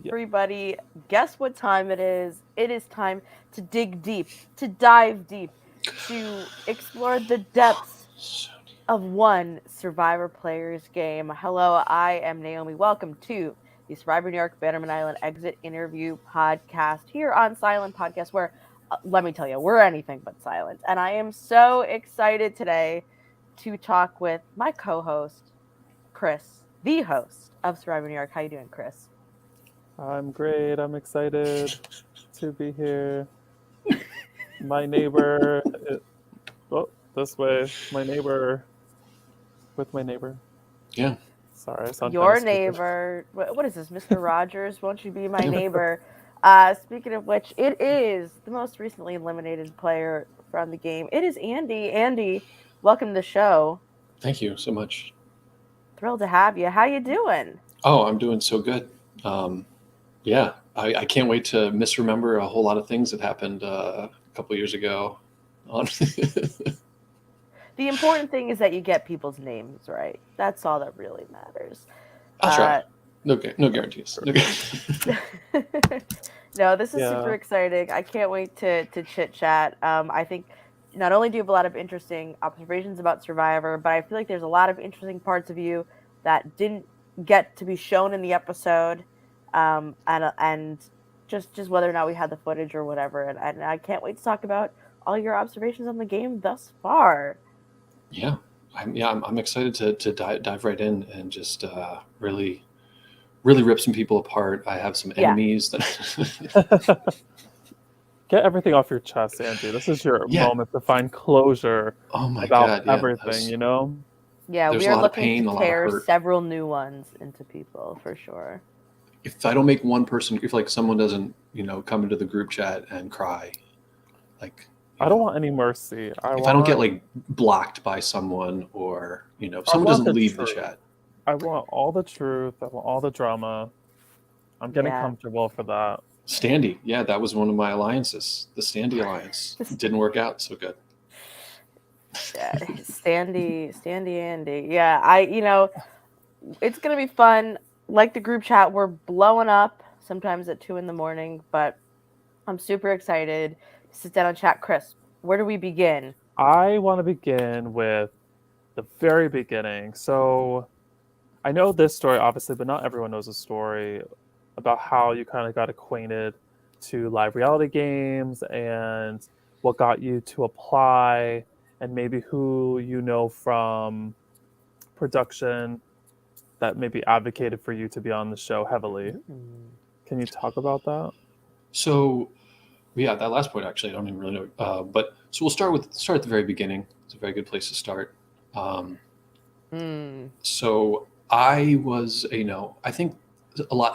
Yeah. Everybody, guess what time it is? It is time to dig deep, to dive deep, to explore the depths of one Survivor player's game. Hello, I am Naomi. Welcome to the Survivor New York Bannerman Island Exit Interview Podcast here on Silent Podcast, where, let me tell you, we're anything but silent. And I am so excited today to talk with my co-host, Chris, the host of Survivor New York. How you doing, Chris? I'm great. I'm excited to be here. My neighbor, oh, this way. My neighbor, with my neighbor. Yeah. Sorry, I sound kind of Your stupid. neighbor. What is this, Mr. Rogers? Won't you be my neighbor? Speaking of which, it is the most recently eliminated player from the game. It is Andy. Andy, welcome to the show. Thank you so much. Thrilled to have you. How you doing? Oh, I'm doing so good. Yeah, I can't wait to misremember a whole lot of things that happened a couple years ago. On The important thing is that you get people's names right. That's all that really matters. I'll try. Uh, No guarantees. No no, this is super Yeah. exciting. I can't wait to chit chat. I think not only do you have a lot of interesting observations about Survivor, but I feel like there's a lot of interesting parts of you that didn't get to be shown in the episode, and just whether or not we had the footage or whatever. And I can't wait to talk about all your observations on the game thus far. Yeah, I'm excited to dive right in and just really rip some people apart. I have some Yeah. enemies that. Get everything off your chest, Andy. This is your Yeah. moment to find closure Oh my about God. Yeah. everything, you know? Yeah, There's we a are lot of looking pain, to a lot of tear hurt. several new ones into people for sure. If I don't make one person, if like someone doesn't, come into the group chat and cry, like, I don't want any mercy. if I don't get like blocked by someone, or if I someone want doesn't the leave the truth. chat. I want all the truth. I want all the drama. I'm getting Yeah. comfortable for that. Standy, yeah, that was one of my alliances. The Standy alliance didn't work out so good. Yeah, Standy Andy. Yeah, it's gonna be fun. Like the group chat, we're blowing up sometimes at 2 a.m, but I'm super excited to sit down and chat. Chris, where do we begin? I want to begin with the very beginning. So I know this story, obviously, but not everyone knows the story about how you kind of got acquainted to live reality games and what got you to apply, and maybe who you know from production that maybe advocated for you to be on the show heavily. Can you talk about that? So, yeah, that last point actually, I don't even really know. But so we'll start at the very beginning. It's a very good place to start. So I was, I think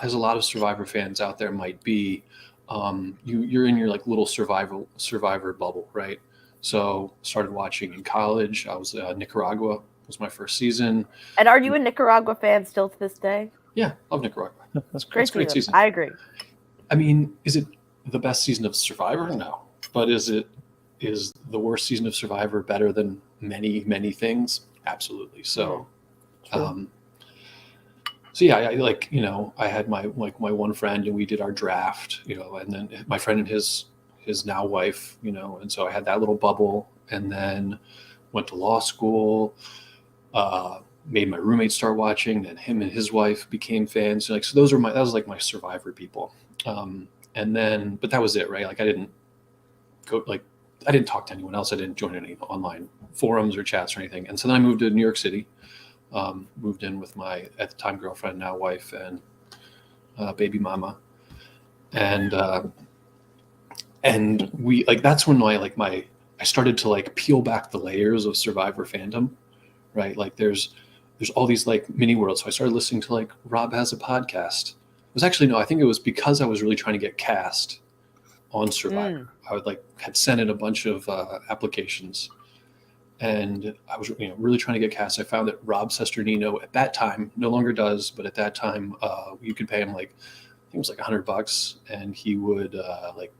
as a lot of Survivor fans out there might be, you're in your like little Survivor bubble, right? So started watching in college. I was Nicaragua was my first season. And are you a Nicaragua fan still to this day? Yeah, love Nicaragua. That's Great great season. season. I agree. I mean, is it the best season of Survivor? No, but is the worst season of Survivor better than many things? Absolutely. So. True. So yeah, I had my one friend, and we did our draft, and then my friend and his now wife, and so I had that little bubble, and then went to law school, made my roommate start watching, then him and his wife became fans. So that was like my Survivor people, and then but that was it, right? Like I didn't talk to anyone else. I didn't join any online forums or chats or anything, and so then I moved to New York City. Moved in with my at the time girlfriend, now wife, and baby mama, and we that's when I started to peel back the layers of Survivor fandom, right? Like there's all these mini worlds. So I started listening to Rob Has a Podcast. It was actually no, I think it was because I was really trying to get cast on Survivor. I would had sent in a bunch of applications. And I was really trying to get cast. I found that Rob Sesternino at that time, no longer does, but at that time you could pay him I think it was $100, and he would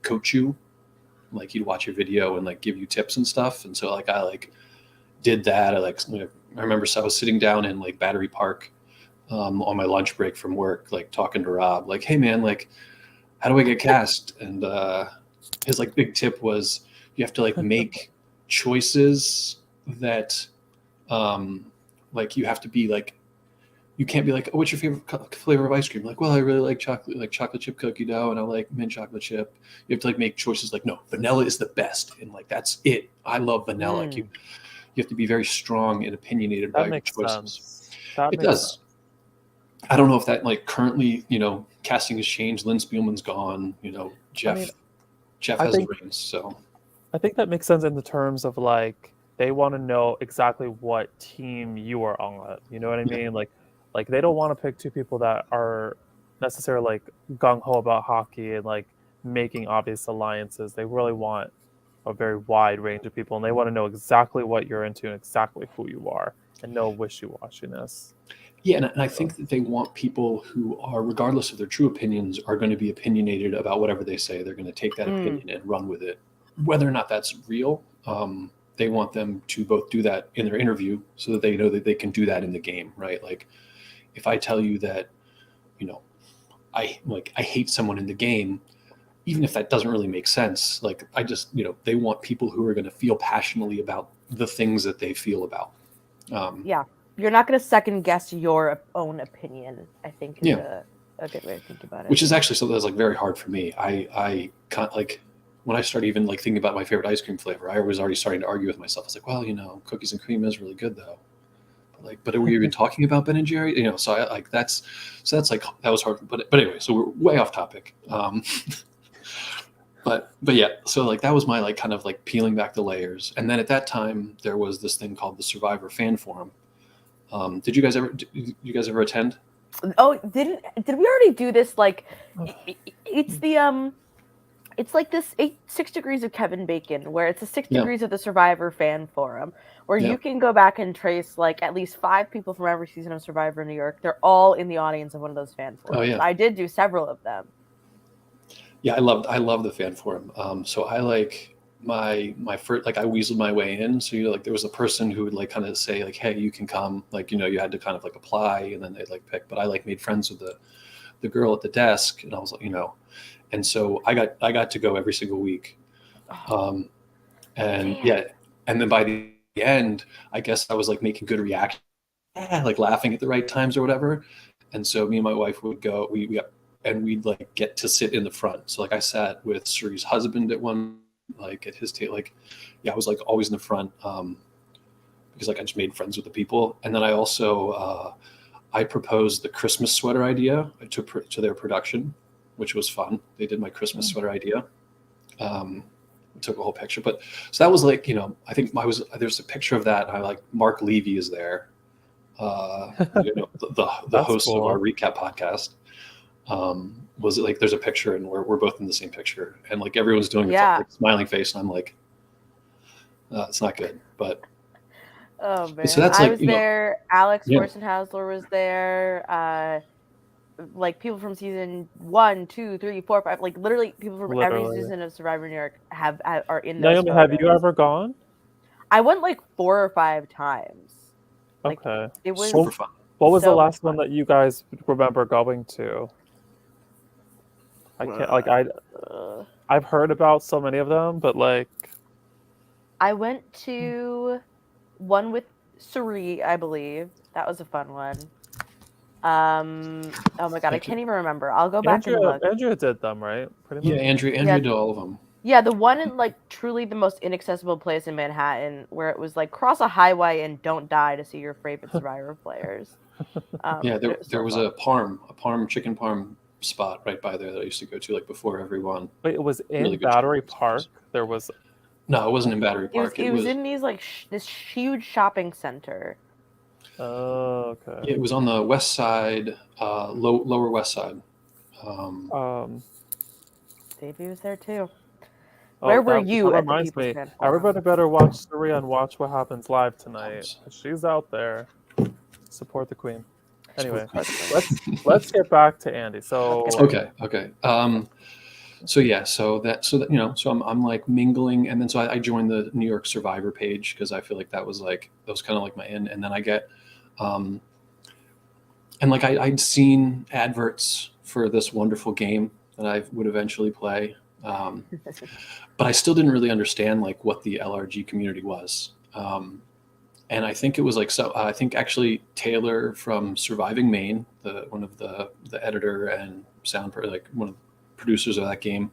coach you. He'd watch your video and give you tips and stuff. And so I did that. I remember I was sitting down in Battery Park on my lunch break from work, like talking to Rob, like, hey man, like, how do I get cast? And his like big tip was you have to like make choices that like you have to be like, you can't be like, oh, what's your favorite flavor of ice cream? Like, well, I really like chocolate chip cookie dough, and I like mint chocolate chip. You have to like make choices like, no, vanilla is the best, and like that's it. I love vanilla. Like, you have to be very strong and opinionated That about your makes choices. sense. That It makes does. sense. I don't know if that like currently, casting has changed. Lynn Spielman's gone. Jeff I has the think reins. So I think that makes sense in the terms of like they want to know exactly what team you are on. You know what I yeah, mean? Like they don't want to pick two people that are necessarily like gung ho about hockey and like making obvious alliances. They really want a very wide range of people, and they want to know exactly what you're into and exactly who you are, and no wishy-washiness. yeah, and I So, think that they want people who are, regardless of their true opinions, are going to be opinionated about whatever they say. They're going to take that opinion and run with it, whether or not that's real. They want them to both do that in their interview so that they know that they can do that in the game, right? Like, if I tell you that, you know, I hate someone in the game, even if that doesn't really make sense, like I just, they want people who are going to feel passionately about the things that they feel about. Yeah, you're not going to second guess your own opinion, I think is Yeah, a good way to think about it. which is actually something that's like very hard for me. I can't, like, when I start even like thinking about my favorite ice cream flavor, I was already starting to argue with myself. I was like, well, cookies and cream is really good though. But are we even talking about Ben and Jerry? So I like that's like that was hard. But anyway, so we're way off topic. But yeah, so like that was my like kind of like peeling back the layers. And then at that time there was this thing called the Survivor Fan Forum. Did you guys ever attend? Oh, did we already do this? Like, it's the it's like this 6 degrees of Kevin Bacon, where it's the six Yeah, degrees of the Survivor fan forum, where yeah. you can go back and trace like at least 5 people from every season of Survivor New York. They're all in the audience of one of those fan Oh forums. yeah, I did do several of them. yeah. I love the Fan Forum. So I like my first, like I weaseled my way in. So like there was a person who would like kind of say like, hey, you can come. Like you had to kind of like apply, and then they'd like pick. But I like made friends with the girl at the desk, and I was like, and so I got to go every single week. Oh, Um, and damn. yeah, and then by the end, I guess I was like making good reactions, like laughing at the right times or whatever. And so me and my wife would go, and we'd like get to sit in the front. So like I sat with Suri's husband at one, like at his table, like, yeah, I was like always in the front, because like I just made friends with the people. And then I also, I proposed the Christmas sweater idea to their production, which was fun. They did my Christmas sweater idea. Took a whole picture, but so that was like, I think there's a picture of that. I like Mark Levy is there, the That's host of our cool. recap podcast. Was it like there's a picture and we're both in the same picture, and like everyone's doing Yeah. like smiling face, and I'm like, it's not good. But Oh man, so that's I like, was there. Alex yeah, Horsenhausler was there. Like people from season 1, 2, 3, 4, 5, like literally people from every Literally. season of Survivor New York are in those Naomi, have you photos. ever gone? I went like 4 or 5 times. Like Okay. it was super fun. What was the so much last one fun. that you guys remember going to? I can't like I've heard about so many of them, but like I went to one with Suri, I believe. That was a fun one. Oh my god, I can't even remember. I'll go back and look. Andrea did them, right? Pretty Yeah, much. Andrea Yeah. did all of them. Yeah, the one in like truly the most inaccessible place in Manhattan, where it was like cross a highway and don't die to see your favorite Survivor players. Yeah, It was there so was fun. a parm chicken parm spot right by there that I used to go to like before everyone. Wait, it was in Really good Battery chicken Park. There was No, it wasn't in Battery It was Park. it was in these like this huge shopping center. okay. It was on the west side, lower west side. Davey was there too. Oh, Where were that you at the reminds People's me. Fan Forum? Everybody better watch Surya and watch what happens live tonight. She's out there. Support the queen. Anyway, let's get back to Andy. So Okay. So yeah, so I'm like mingling, and then so I joined the New York Survivor page because I feel like that was kind of like my end, and then I get, and like I'd seen adverts for this wonderful game that I would eventually play, but I still didn't really understand like what the LRG community was. And I think it was like, so I think actually Taylor from Surviving Maine, one of the editor and like one of the producers of that game,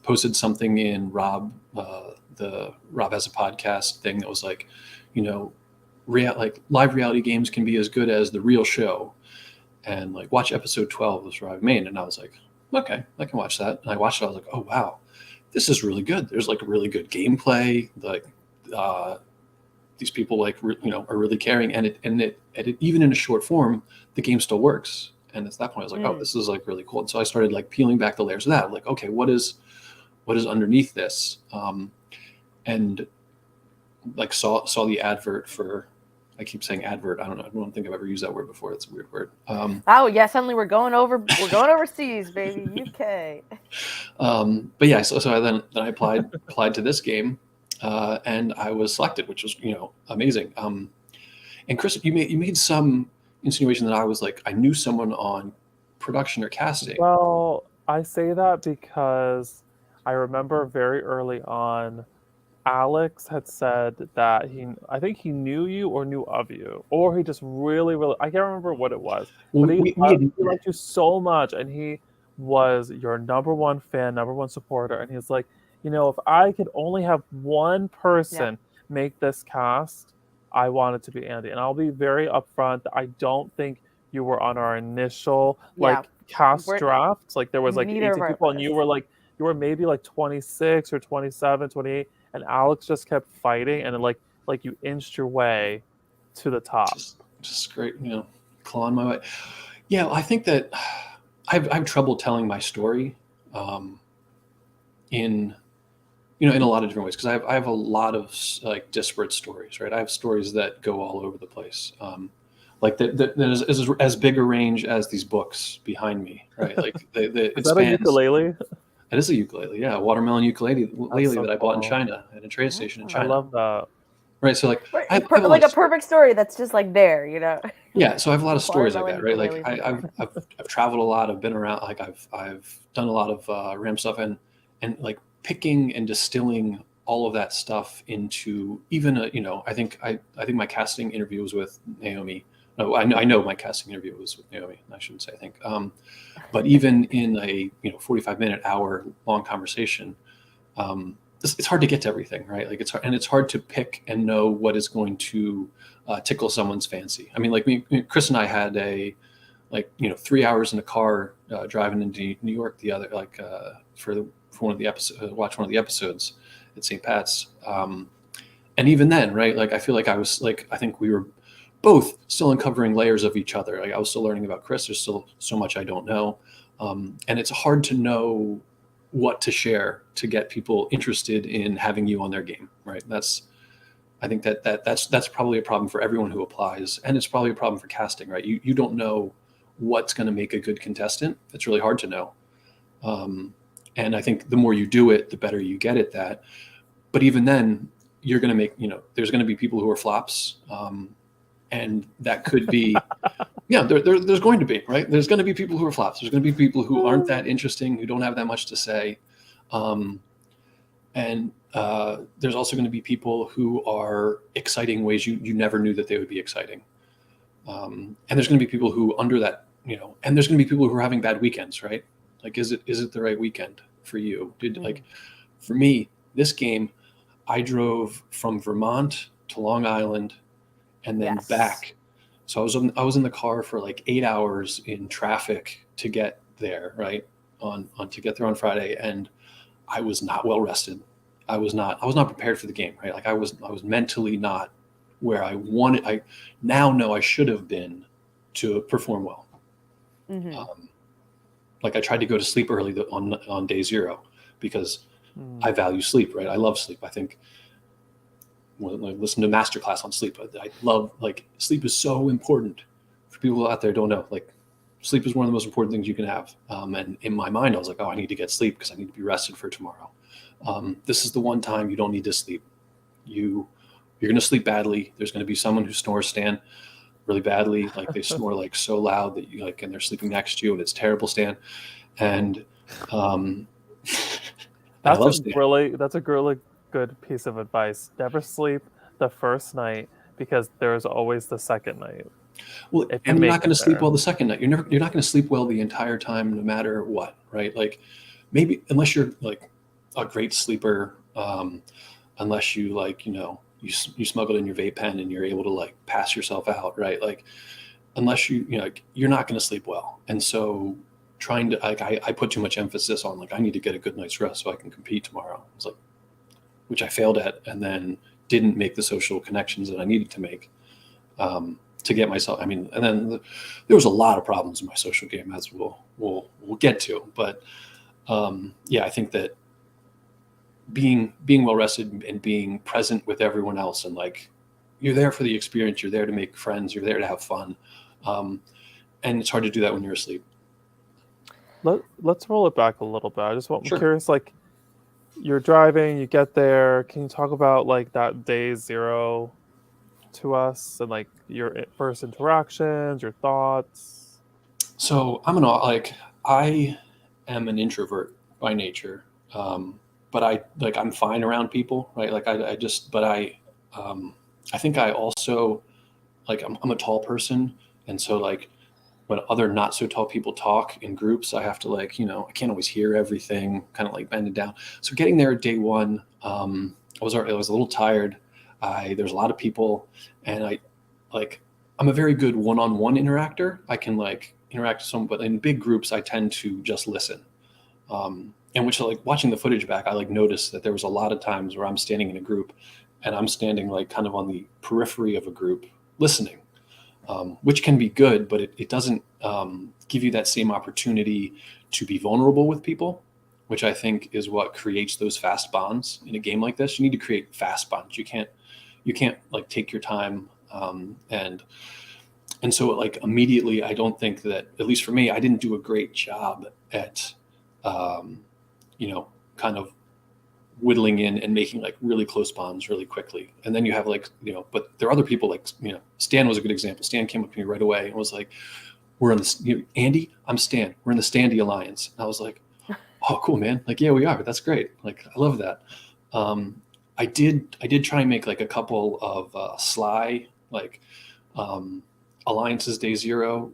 posted something in the Rob Has a Podcast thing that was like, you know, like live reality games can be as good as the real show, and like watch episode 12 of Surviving Maine. And I was like, okay, I can watch that. And I watched it. I was like, oh wow, this is really good. There's like really good gameplay. Like these people like are really caring, and it even in a short form, the game still works. And at that point, I was like, oh, this is like really cool. And so I started like peeling back the layers of that. Like, okay, what is underneath this? And like saw the advert for. I keep saying advert. I don't think I've ever used that word before. That's a weird word. Oh yeah, suddenly we're going overseas, baby, UK. But yeah, so I then I applied to this game, and I was selected, which was amazing. And Chris, you made some insinuation that I was like I knew someone on production or casting. Well, I say that because I remember very early on, Alex had said that I think he knew you or knew of you, or he just really, really, I can't remember what it was, but he liked you so much, and he was your number one fan, number one supporter, and he's like, if I could only have one person make this cast, I want it to be Andy. And I'll be very upfront, I don't think you were on our initial cast draft. Like there was like 18 people, and you were maybe like 26 or 27, 28. And Alex just kept fighting, and then like you inched your way to the top. Just great, clawing my way. Yeah, I think that I have trouble telling my story, in a lot of different ways, because I have a lot of like disparate stories, right? I have stories that go all over the place, like that is as big a range as these books behind me, right? Like is that a ukulele? It is a ukulele, yeah, a watermelon ukulele that I bought in China at a train station in China. I love that. Right, so like I have a perfect story that's just like there, Yeah, so I have a lot of stories like that, right? Like I've traveled a lot, I've been around, like I've done a lot of RAM stuff, and like picking and distilling all of that stuff into even I think my casting interview was with Naomi. No, I know my casting interview was with Naomi. I shouldn't say I think. But even in a 45-minute, hour long conversation, it's hard to get to everything, right? Like it's hard to pick and know what is going to tickle someone's fancy. I mean, like Chris and I had 3 hours in a car driving into New York for one of the episodes, watch one of the episodes at St. Pat's, and even then, right? Like I feel like I think we were both still uncovering layers of each other. Like I was still learning about Chris. There's still so much I don't know. And it's hard to know what to share to get people interested in having you on their game, right? I think that's probably a problem for everyone who applies. And it's probably a problem for casting, right? You don't know what's going to make a good contestant. It's really hard to know. And I think the more you do it, the better you get at that. But even then, you're going to make, there's going to be people who are flops. And that could be, there's going to be, right? There's going to be people who are flops. There's going to be people who aren't that interesting, who don't have that much to say. And there's also going to be people who are exciting ways you never knew that they would be exciting. And there's going to be people who under that, and there's going to be people who are having bad weekends, right? Like, is it the right weekend for you? Like, for me, this game, I drove from Vermont to Long Island and then back. So I was in the car for like 8 hours in traffic to get there, right? To get there on Friday, and I was not well rested. I was not prepared for the game, right? Like I was mentally not where I wanted. I now know I should have been to perform well. Mm-hmm. Like I tried to go to sleep early on day 0 because I value sleep, right? I love sleep. I think listen to masterclass on sleep. I love, like, sleep is so important for people out there who don't know. Like, sleep is one of the most important things you can have. And in my mind, I was like, oh, I need to get sleep because I need to be rested for tomorrow. This is the one time you don't need to sleep. You're going to sleep badly. There's going to be someone who snores, Stan. really badly. Like they snore like so loud that you like, and they're sleeping next to you, and it's terrible, Stan. And and I That's love a Stan. that's a really good piece of advice. Never sleep the first night because there's always the second night. Well, If you and you're not make going it to sleep there. well the second night. You're not going to sleep well the entire time, no matter what, right? Like maybe unless you're like a great sleeper, unless you like you smuggle in your vape pen and you're able to like pass yourself out, right? Like unless like, you're not going to sleep well, and so trying to like I put too much emphasis on like I need to get a good night's rest so I can compete tomorrow. It's like which I failed at, and then didn't make the social connections that I needed to make. To get myself. I mean, and then there was a lot of problems in my social game, as we'll get to. But yeah, I think that being well rested and being present with everyone else, and like you're there for the experience, you're there to make friends, you're there to have fun, and it's hard to do that when you're asleep. Let's roll it back a little bit. I'm Sure. curious, like you're driving, you get there. Can you talk about like that day zero to us and like your first interactions, your thoughts? So I am an introvert by nature, but I'm fine around people, right? Like I just but I think I also like I'm a tall person, and so like when other not so tall people talk in groups, I have to like I can't always hear everything, kind of like bend it down. So getting there day one, I was a little tired. There's a lot of people, and like I'm a very good one-on-one interactor. I can like interact with someone, but in big groups, I tend to just listen. And which like watching the footage back, I like noticed that there was a lot of times where I'm standing in a group, and I'm standing like kind of on the periphery of a group listening, which can be good, but it doesn't give you that same opportunity to be vulnerable with people, which I think is what creates those fast bonds in a game like this. You need to create fast bonds. You can't like take your time, and so like immediately, I don't think that, at least for me, I didn't do a great job at um, kind of whittling in and making like really close bonds really quickly. And then you have like, but there are other people like, Stan was a good example. Stan came up to me right away and was like, we're in this, Andy, I'm Stan. We're in the Standy Alliance. And I was like, oh, cool, man. Like, yeah, we are. That's great. Like, I love that. I did try and make like a couple of sly, like alliances day zero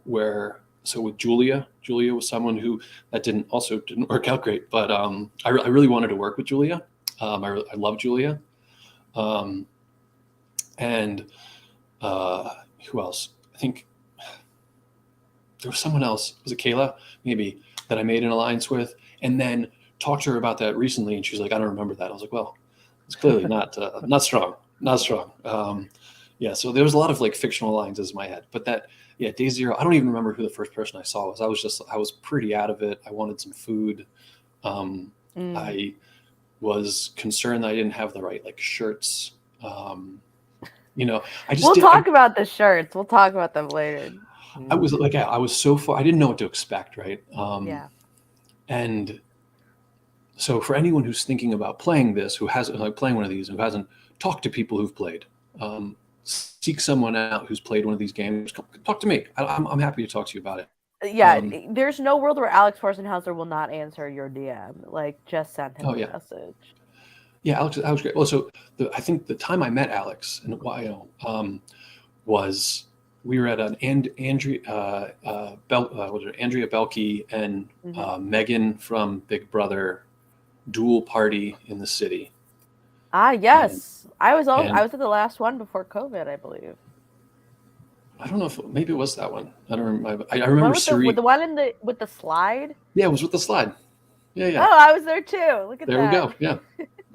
so with Julia was someone who that didn't work out great, but I really wanted to work with Julia. I love Julia. And who else? I think there was someone else. Was it Kayla? Maybe, that I made an alliance with, and then talked to her about that recently, and she was like, "I don't remember that." I was like, "Well, it's clearly not strong, not strong." Yeah, so there was a lot of like fictional alliances in my head, but day zero, I don't even remember who the first person I saw was. I was pretty out of it. I wanted some food. I was concerned that I didn't have the right like shirts. We'll talk about the shirts. We'll talk about them later. I was so far. I didn't know what to expect, right? Yeah. And so for anyone who's thinking about playing this, who hasn't like playing one of these, who hasn't talked to people who've played, seek someone out who's played one of these games. Talk to me. I'm happy to talk to you about it. Yeah, there's no world where Alex Forsenhauser will not answer your DM. Like, just send him a message. Yeah, Alex was great. Well, so I think the time I met Alex and why was we were at an Andrea Belkey and Megan from Big Brother dual party in the city. Ah, yes, I was at the last one before COVID, I believe. I don't know if maybe it was that one. I don't remember. I remember with the one with the slide. Yeah, it was with the slide. Yeah. Oh, I was there too. Look at that. There we go. Yeah.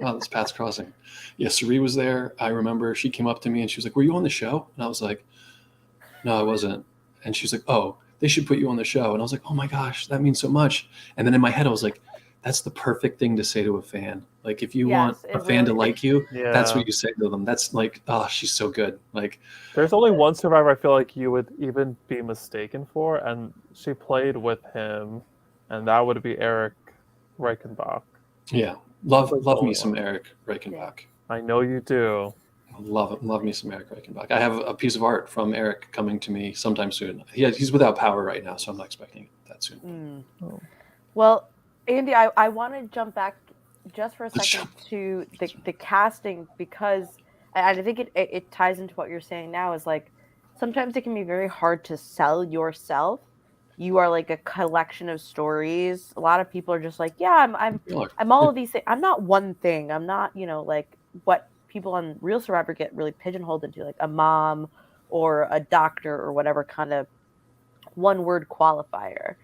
Oh, that's Pat's Crossing. Yeah, Sari was there. I remember she came up to me and she was like, "Were you on the show?" And I was like, "No, I wasn't." And she was like, "Oh, they should put you on the show." And I was like, "Oh my gosh, that means so much." And then in my head, I was like, "That's the perfect thing to say to a fan. Like, if you want a fan to like you, that's what you say to them. That's like, oh, she's so good." Like, there's only one survivor I feel like you would even be mistaken for, and she played with him, and that would be Eric Reichenbach. Yeah. Love me some Eric Reichenbach. I know you do. Love me some Eric Reichenbach. I have a piece of art from Eric coming to me sometime soon. He's without power right now, so I'm not expecting it that soon. Oh. Well, Andy, I want to jump back just for a Let's second jump. to the casting, because I think it ties into what you're saying now, is like sometimes it can be very hard to sell yourself. You are like a collection of stories. A lot of people are just like, yeah, I'm all of these things. I'm not one thing. I'm not, like what people on Real Survivor get really pigeonholed into, like a mom or a doctor or whatever kind of one word qualifier.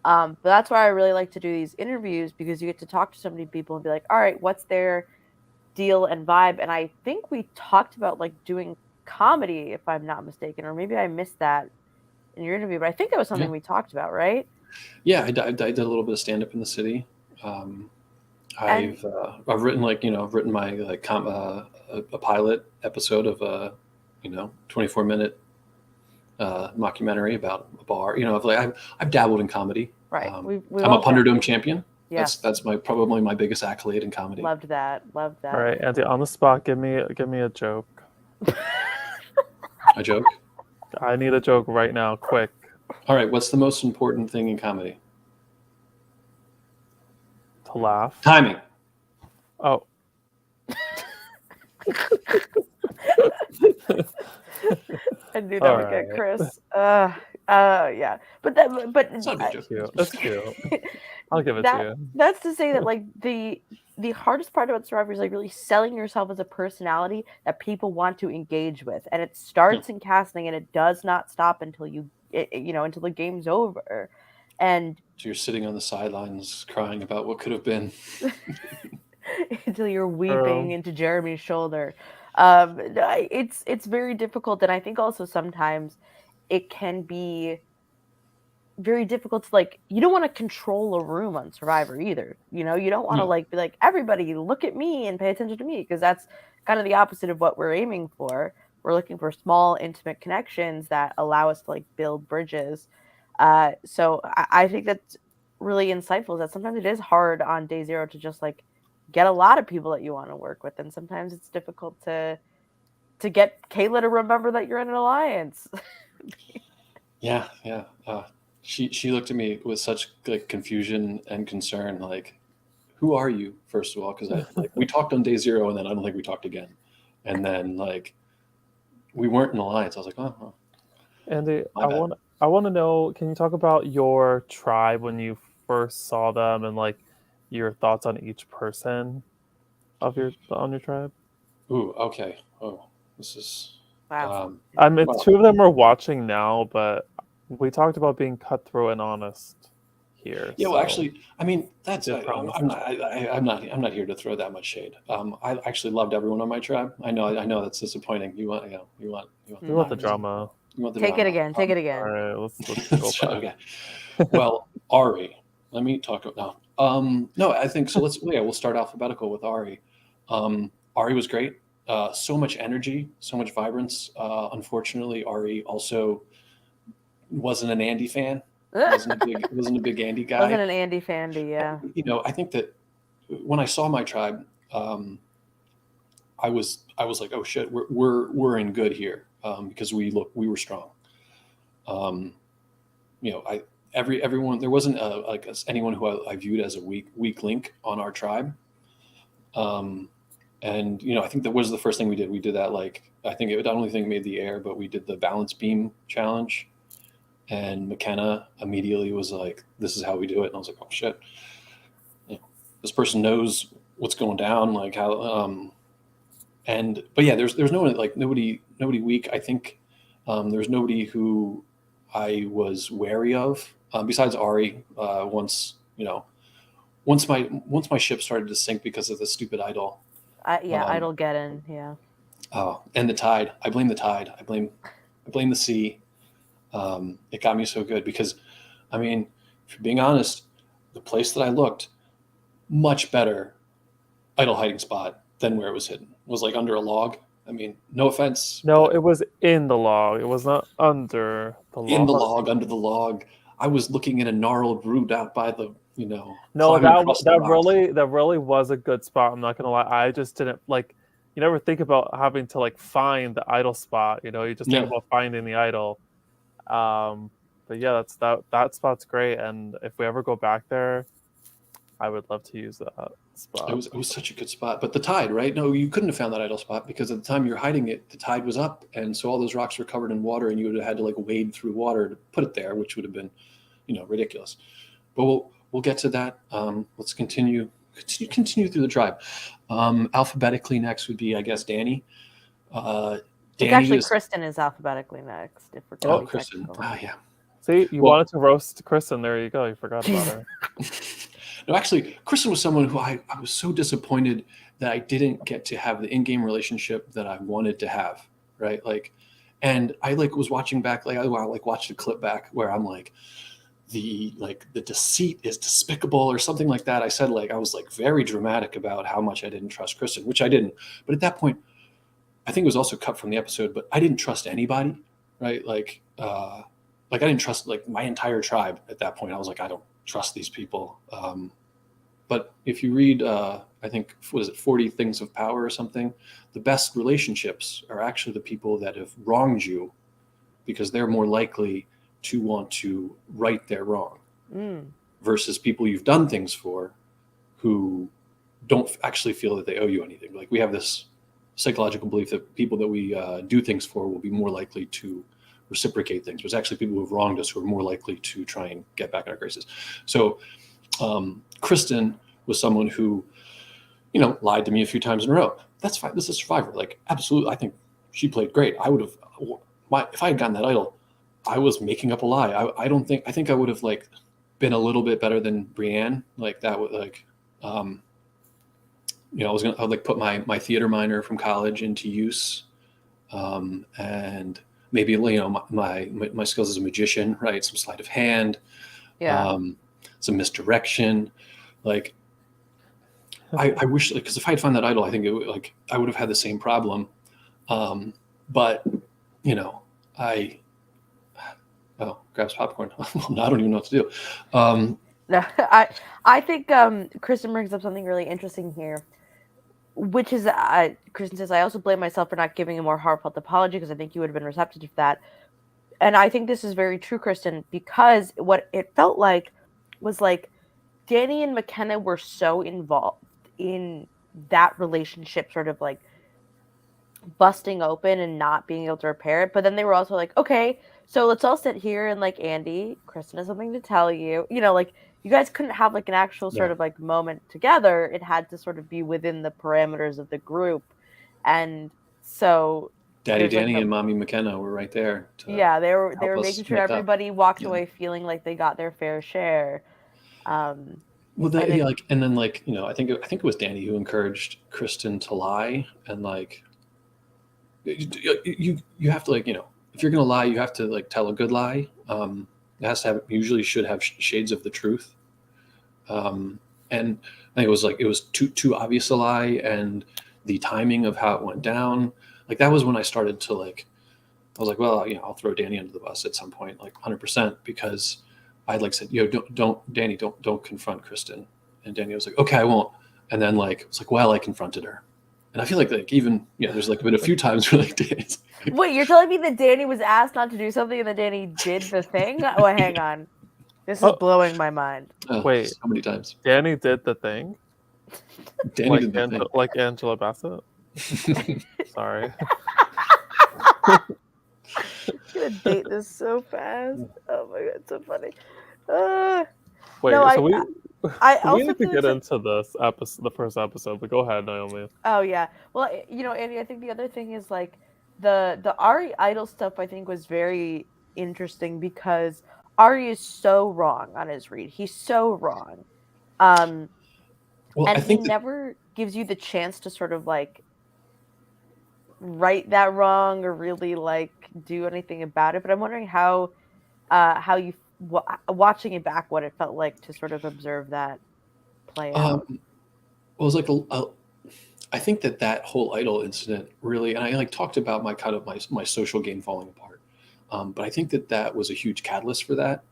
But that's why I really like to do these interviews, because you get to talk to so many people and be like, all right, what's their deal and vibe? And I think we talked about like doing comedy, if I'm not mistaken, or maybe I missed that in your interview, but I think that was something we talked about, right? Yeah, I did a little bit of stand up in the city. I've written I've written my a pilot episode of a 24-minute mockumentary about a bar. I've dabbled in comedy. Right. I'm a Punderdome champion. Yeah. That's probably my biggest accolade in comedy. Loved that. All right, Andy, on the spot, give me a joke. A joke? I need a joke right now, quick. All right, what's the most important thing in comedy? To laugh. Timing. Oh. I knew that would get Chris. Yeah, but That's not a joke. Cute. That's cute. I'll give it to you. That's to say that like the hardest part about Survivor is like really selling yourself as a personality that people want to engage with, and it starts in casting and it does not stop until until the game's over. And so you're sitting on the sidelines crying about what could have been until you're weeping into Jeremy's shoulder. It's very difficult, and I think also sometimes it can be very difficult to like, you don't want to control a room on Survivor either. You don't want to like be like, everybody look at me and pay attention to me, because that's kind of the opposite of what we're aiming for. We're looking for small, intimate connections that allow us to like build bridges. So I think that's really insightful, is that sometimes it is hard on day zero to just like get a lot of people that you want to work with, and sometimes it's difficult to get Kayla to remember that you're in an alliance. Yeah. She looked at me with such like confusion and concern, like, who are you, first of all? Because we talked on day zero, and then I don't think we talked again, and then like we weren't in alliance. I was like, oh. Andy, I want to know, can you talk about your tribe when you first saw them, and like your thoughts on each person on your tribe? Ooh, okay. Oh, this is wow. Two of them are watching now, but we talked about being cutthroat and honest here. Yeah, well, actually, I mean, that's I'm not here to throw that much shade. I actually loved everyone on my tribe. I know that's disappointing. You want the drama. You want the Take drama. it again. Take it again. All right, let's go back. Okay. Well, Ari, let me talk about now. No, I think so. We'll start alphabetical with Ari. Ari was great. So much energy, so much vibrance. Unfortunately, Ari also wasn't an Andy fan. Wasn't a big Andy guy. Wasn't an Andy fandy, yeah. I think that when I saw my tribe, I was like, oh shit, we're in good here, because we were strong. Everyone, there wasn't anyone who I viewed as a weak link on our tribe. And I think that was the first thing we did. We did that, like, I think I don't think it made the air, but we did the balance beam challenge. And McKenna immediately was like, this is how we do it. And I was like, oh shit, this person knows what's going down. Like how, but yeah, there's no one, like nobody weak. I think there was nobody who I was wary of, besides Ari. Once my ship started to sink because of the stupid idol. Idol get in, yeah. Oh, and the tide. I blame the tide. I blame the sea. It got me so good because, I mean, if you're being honest, the place that I looked, much better idol hiding spot than where it was hidden. It was like under a log. I mean, no offense. No, it was in the log. It was not under the log. In the log, under the log. I was looking at a gnarled root out by the, No, that really was a good spot. I'm not gonna lie. I just didn't like. you never think about having to like find the idol spot. You know, you just think Yeah. about finding the idol. But yeah, that spot's great, and if we ever go back there, I would love to use that spot. It was such a good spot. But the tide, right? No, you couldn't have found that idle spot because at the time you're hiding it, the tide was up, and so all those rocks were covered in water, and you would have had to like wade through water to put it there, which would have been, ridiculous. But we'll get to that. Let's continue through the tribe. Alphabetically next would be, I guess, Danny. Danny Actually, is Kristen is alphabetically next. If we're oh going Kristen. technical. Yeah. See, you Well- wanted to roast Kristen. There you go. You forgot about her. No, actually, Kristen was someone who I was so disappointed that I didn't get to have the in-game relationship that I wanted to have, right? Like, and I like was watching back, like I like watched a clip back where I'm like, the deceit is despicable or something like that. I said like I was like very dramatic about how much I didn't trust Kristen, which I didn't. But at that point, I think it was also cut from the episode, but I didn't trust anybody, right? Like I didn't trust like my entire tribe at that point. I was like, I don't trust these people. But if you read, I think, what is it, 40 Things of Power or something, the best relationships are actually the people that have wronged you because they're more likely to want to right their wrong versus people you've done things for who don't actually feel that they owe you anything. Like we have this psychological belief that people that we do things for will be more likely to reciprocate things. But it's actually people who have wronged us who are more likely to try and get back in our graces. So Kristen was someone who, lied to me a few times in a row. That's fine. This is Survivor. Like, absolutely. I think she played great. I would have, if I had gotten that idol, I was making up a lie. I think I would have like been a little bit better than Brienne. Like that would like, I would like put my theater minor from college into use. And maybe, my skills as a magician, right? Some sleight of hand, some misdirection. Like, I wish, like, because if I had found that idol, I think I would have had the same problem. But grabs popcorn. I don't even know what to do. No, I think Kristen brings up something really interesting here, which is Kristen says, I also blame myself for not giving a more heartfelt apology because I think you would have been receptive to that. And I think this is very true, Kristen, because what it felt like was like Danny and McKenna were so involved in that relationship sort of like busting open and not being able to repair it. But then they were also like, okay, so let's all sit here and like, Andy, Kristen has something to tell you. Like you guys couldn't have like an actual sort of like moment together. It had to sort of be within the parameters of the group. And so Daddy Danny and Mommy McKenna were right there. They were making sure everybody walked away feeling like they got their fair share. And then like, I think it was Danny who encouraged Kristen to lie, and like you have to, like, if you're gonna lie, you have to like tell a good lie. It has to have, usually should have shades of the truth. And I think it was too obvious a lie, and the timing of how it went down, like that was when I started to like, I was like, well, I'll throw Danny under the bus at some point, like 100%, because I'd like said, Danny, don't confront Kristen. And Danny was like, okay, I won't. And then like, it's like, well, I confronted her. And I feel like even, there's like been a few times where like, Danny's like, wait, you're telling me that Danny was asked not to do something and that Danny did the thing? Oh, hang on. This is blowing my mind. Wait, so many times. Danny did the thing? Danny did the thing. Like Angela Bassett? Sorry. I'm gonna date this so fast. Oh my god, it's so funny. Wait, no, so we also need to get into this episode, the first episode, but go ahead, Naomi. Oh yeah. Well, Andy, I think the other thing is like the Ari idol stuff I think was very interesting because Ari is so wrong on his read. He's so wrong. And he never gives you the chance to sort of like right that wrong or really like do anything about it. But I'm wondering how you watching it back, what it felt like to sort of observe that play out. Well, it was like I think that whole idol incident really, and I like talked about my social game falling apart. But I think that was a huge catalyst for that,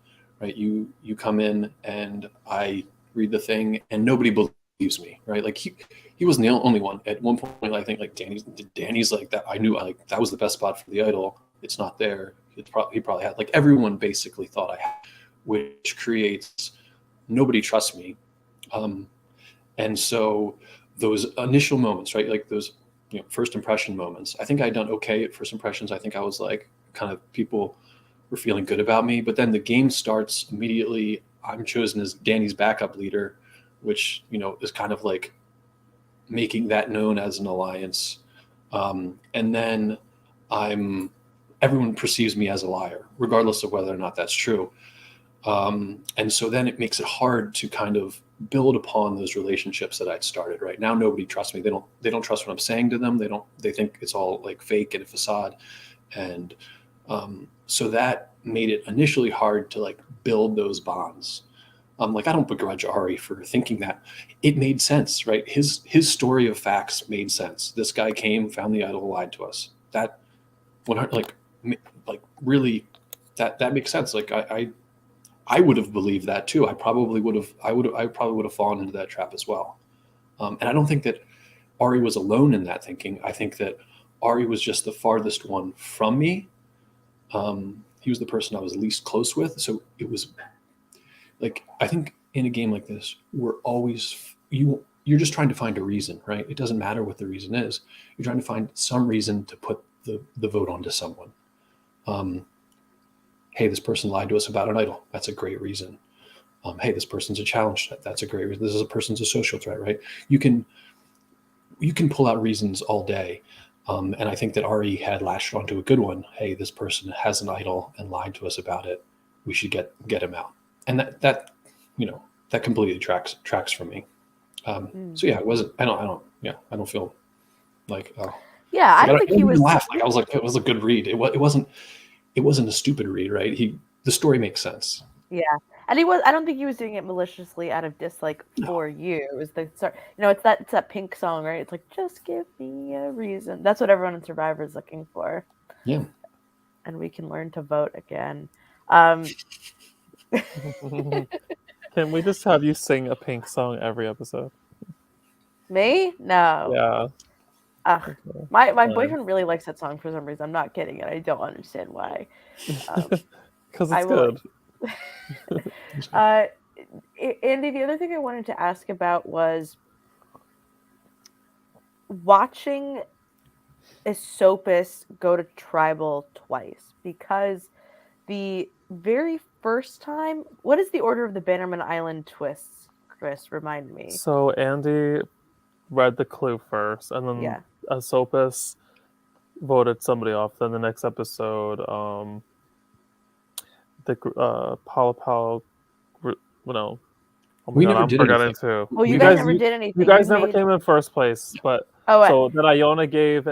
right? You come in and I read the thing and nobody believes me, right? Like he wasn't the only one. At one point, I think like Danny's like that. I knew like that was the best spot for the idol. It's not there. He probably had, like, everyone basically thought I had, which creates nobody trusts me. And so those initial moments, right? Like those, first impression moments, I think I'd done okay at first impressions. I think I was like, kind of, people were feeling good about me, but then the game starts immediately. I'm chosen as Danny's backup leader, which, is kind of like making that known as an alliance. And then everyone perceives me as a liar, regardless of whether or not that's true. And so then it makes it hard to kind of build upon those relationships that I'd started. Right now, nobody trusts me. They don't trust what I'm saying to them. They think it's all like fake and a facade. And so that made it initially hard to like build those bonds. Like, I don't begrudge Ari for thinking that. It made sense, right? His story of facts made sense. This guy came, found the idol, lied to us. That like really, that makes sense. Like I would have believed that too. I probably would have fallen into that trap as well. And I don't think that Ari was alone in that thinking. I think that Ari was just the farthest one from me. He was the person I was least close with. So it was like, I think in a game like this, we're always, you're just trying to find a reason, right? It doesn't matter what the reason is. You're trying to find some reason to put the vote onto someone. Hey, this person lied to us about an idol. That's a great reason. Hey, this person's a challenge. That's a great reason. This is a person's a social threat, right? You can pull out reasons all day. And I think that Ari had latched onto a good one. Hey, this person has an idol and lied to us about it. We should get him out. And that completely tracks for me. So yeah, it wasn't. I don't feel like, oh Yeah, I don't think he was. Laugh. Like, I was like, it was a good read. It wasn't a stupid read, right? The story makes sense. Yeah, and I don't think he was doing it maliciously out of dislike for you. It was the start. It's that Pink song, right? It's like, just give me a reason. That's what everyone in Survivor is looking for. Yeah. And we can learn to vote again. Can we just have you sing a Pink song every episode? Me? No. Yeah. Ugh. My boyfriend really likes that song for some reason. I'm not kidding, and I don't understand why. Because it's good. Andy, the other thing I wanted to ask about was watching Esopus go to tribal twice, because the very first time, what is the order of the Bannerman Island twists, Chris? Remind me. So Andy read the clue first, and then Esopus voted somebody off. Then the next episode, the Palo, no. Oh my God, I'm forgetting too. Oh, you guys never did anything. You guys never came in first place, but so then Iona gave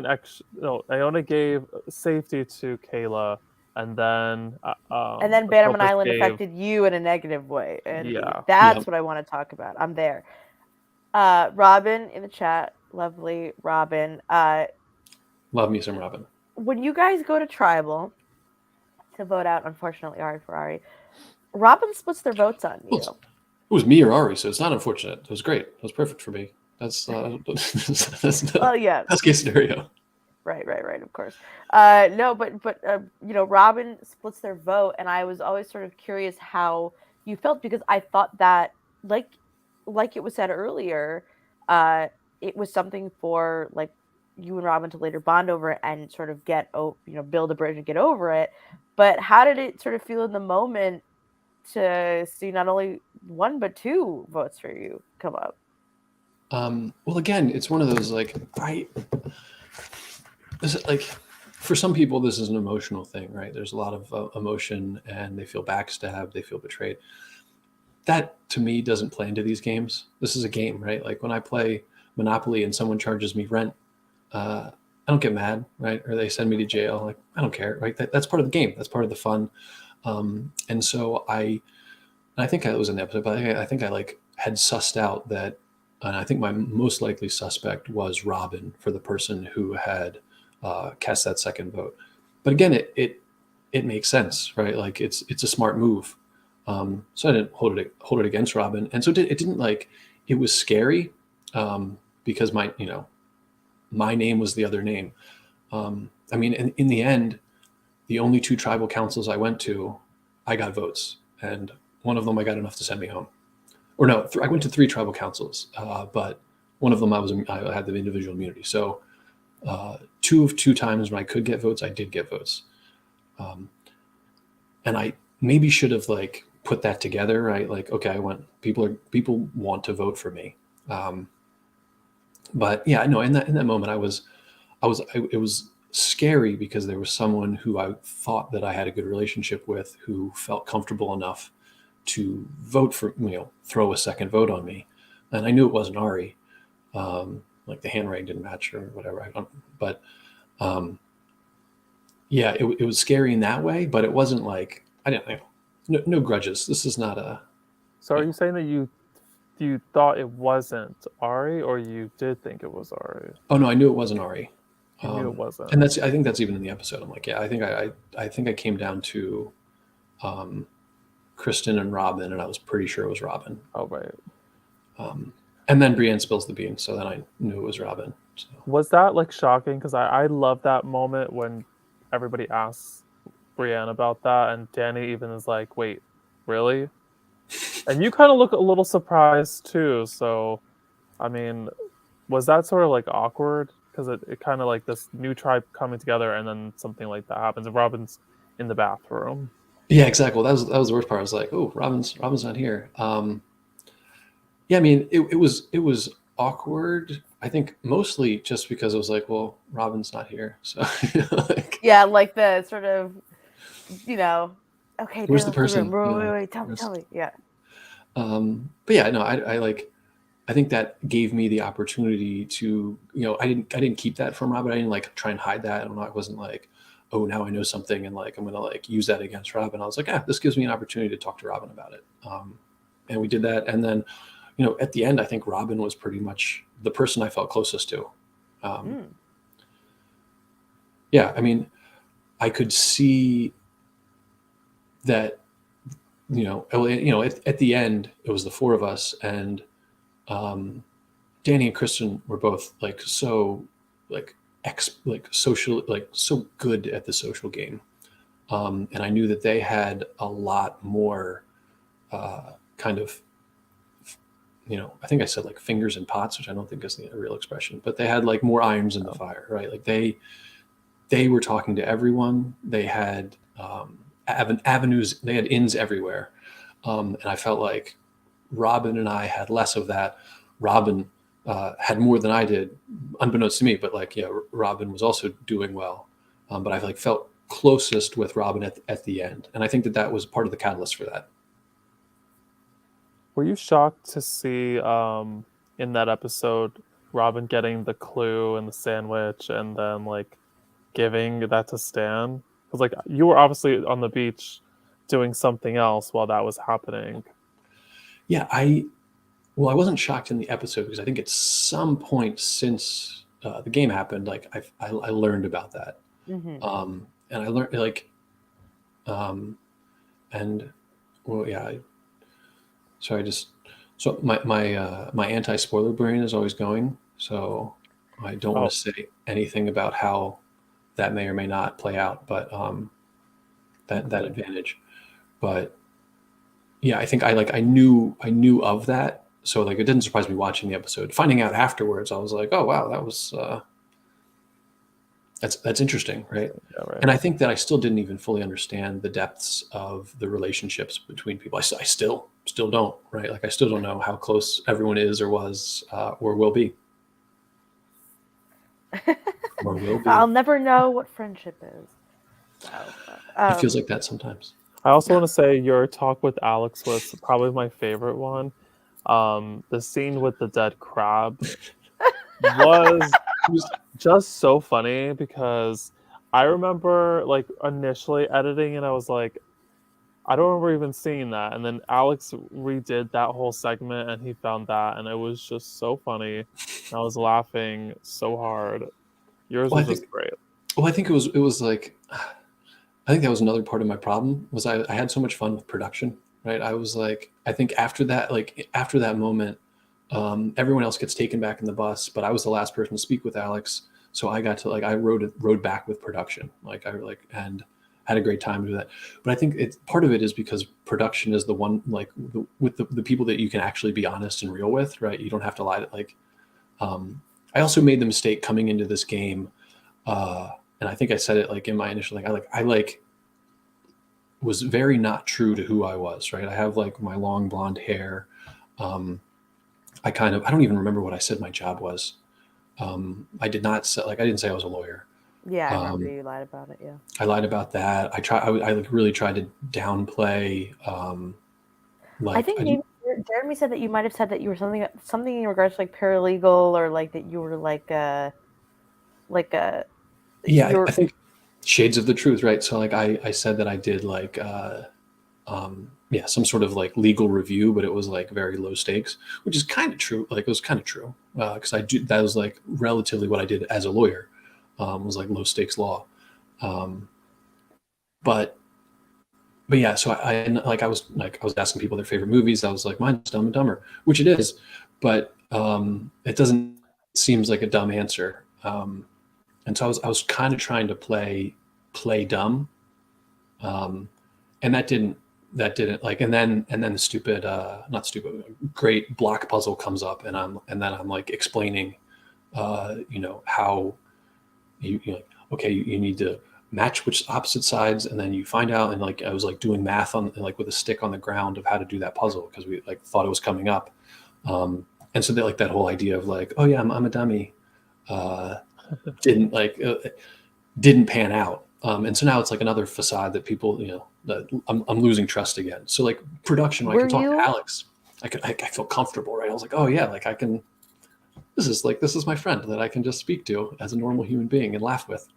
Iona gave safety to Kayla, and then Bannerman Island affected you in a negative way, and that's what I want to talk about. I'm there. Robin in the chat, lovely Robin. Love me some Robin. When you guys go to tribal to vote out, unfortunately, Ari, Robin splits their votes on you. It was me or Ari, so it's not unfortunate. It was great. It was perfect for me. That's best case scenario. Right, of course. No, but Robin splits their vote, and I was always sort of curious how you felt, because I thought that, like it was said earlier, it was something for like you and Robin to later bond over and sort of build a bridge and get over it. But how did it sort of feel in the moment to see not only one but two votes for you come up? Well, again, it's one of those for some people, this is an emotional thing, right? There's a lot of emotion, and they feel backstabbed, they feel betrayed. That to me doesn't play into these games. This is a game, right? Like when I play Monopoly and someone charges me rent, I don't get mad, right? Or they send me to jail. Like, I don't care, right? That's part of the game. That's part of the fun. And so I think it was in the episode, but I think I had sussed out that, and I think my most likely suspect was Robin, for the person who had cast that second vote. But again, it makes sense, right? Like it's a smart move. So I didn't hold it against Robin, and so it it was scary because my name was the other name. I mean, in the end, the only 2 tribal councils I went to, I got votes, and one of them I got enough to send me home. Or no, I went to 3 tribal councils, but one of them I had the individual immunity. So 2 of 2 times when I could get votes, I did get votes, and I maybe should have like put that together, right? Like, okay, people want to vote for me, but yeah, no. In that moment, it was scary because there was someone who I thought that I had a good relationship with who felt comfortable enough to vote for, throw a second vote on me. And I knew it wasn't Ari. Like the handwriting didn't match or whatever. But yeah, it was scary in that way, but it wasn't like, I didn't, no grudges. This is not a. So are you saying that you thought it wasn't Ari, or you did think it was Ari? Oh no, I knew it wasn't Ari. You knew it wasn't. And I think that's even in the episode. I'm like, yeah, I think I came down to Kristen and Robin, and I was pretty sure it was Robin. Oh, right. And then Brienne spills the beans, so then I knew it was Robin. So. Was that like shocking? Because I love that moment when everybody asks Brienne about that, and Danny even is like, "Wait, really?" And you kind of look a little surprised too. So, I mean, was that sort of like awkward? Because it kind of like this new tribe coming together, and then something like that happens. And Robin's in the bathroom. Yeah, exactly. Well, that was the worst part. I was like, "Oh, Robin's not here." Yeah, I mean, it was awkward. I think mostly just because it was like, well, Robin's not here, so like, Yeah, like the sort of, okay, where's the person? Wait, tell me. Yeah. But yeah, no, I think that gave me the opportunity to, I didn't keep that from Robin. I didn't like try and hide that. I wasn't like, oh, now I know something and like I'm gonna like use that against Robin. I was like, this gives me an opportunity to talk to Robin about it. And we did that, and then. At the end, I think Robin was pretty much the person I felt closest to. Yeah, I mean, I could see that, at the end, it was the 4 of us, and Danny and Kristen were both like so, like social, like so good at the social game, and I knew that they had a lot more kind of. I think I said like fingers in pots, which I don't think is a real expression, but they had like more irons in the fire, right? Like they were talking to everyone. They had avenues, they had ins everywhere. And I felt like Robin and I had less of that. Robin had more than I did, unbeknownst to me, but like, yeah, Robin was also doing well. But I like felt closest with Robin at the end. And I think that was part of the catalyst for that. Were you shocked to see in that episode Robin getting the clue and the sandwich and then like giving that to Stan? Because like you were obviously on the beach doing something else while that was happening. Yeah, I wasn't shocked in the episode because I think at some point since the game happened, like I learned about that, and I learned like, and well, yeah. So my anti-spoiler brain is always going, so I don't want to say anything about how that may or may not play out, but that advantage. But yeah, I think I knew of that, so like it didn't surprise me watching the episode. Finding out afterwards, I was like, oh wow, that was that's interesting, right? Yeah, right. And I think that I still didn't even fully understand the depths of the relationships between people. I still don't, right? Like I still don't know how close everyone is or was or will be. Or will be. I'll never know what friendship is. So, it feels like that sometimes. I also want to say your talk with Alex was probably my favorite one. The scene with the dead crab was just so funny because I remember like initially editing and I was like, I don't remember even seeing that. And then Alex redid that whole segment and he found that and it was just so funny. And I was laughing so hard. Yours was just great. Well, I think it was like, I think that was another part of my problem was I had so much fun with production, right? I was like, I think after that moment, Everyone else gets taken back in the bus, but I was the last person to speak with Alex, so I got to like I rode back with production, and had a great time doing that. But I think part of it is because production is the one with the people that you can actually be honest and real with, right? You don't have to lie to I also made the mistake coming into this game, and I think I said it like in my initial thing. I was very not true to who I was, right? I have like my long blonde hair. I don't even remember what I said my job was. I did not say, I didn't say I was a lawyer. Yeah, I remember you lied about it. Yeah, I lied about that. I really tried to downplay. I think maybe Jeremy said that you might have said that you were something in regards to like paralegal, or like that you were I think shades of the truth, right? So like I said that I did like some sort of like legal review, but it was like very low stakes, which is kind of true. Like it was kind of true because that was like relatively what I did as a lawyer, was like low stakes law. But yeah, so I was asking people their favorite movies. I was like, mine's Dumb and Dumber, which it is, but it doesn't seems like a dumb answer. And so I was kind of trying to play dumb, and that didn't like, and then the stupid, not stupid, great block puzzle comes up, and then I'm like explaining, how okay, you need to match which opposite sides, and then you find out, and like I was like doing math on like with a stick on the ground of how to do that puzzle because we like thought it was coming up, and so they like that whole idea of like, oh yeah, I'm a dummy, didn't pan out, and so now it's like another facade that people, that I'm losing trust again. So like production, when I can talk to Alex, I feel comfortable, right? I was like, oh yeah, like I can. This is my friend that I can just speak to as a normal human being and laugh with.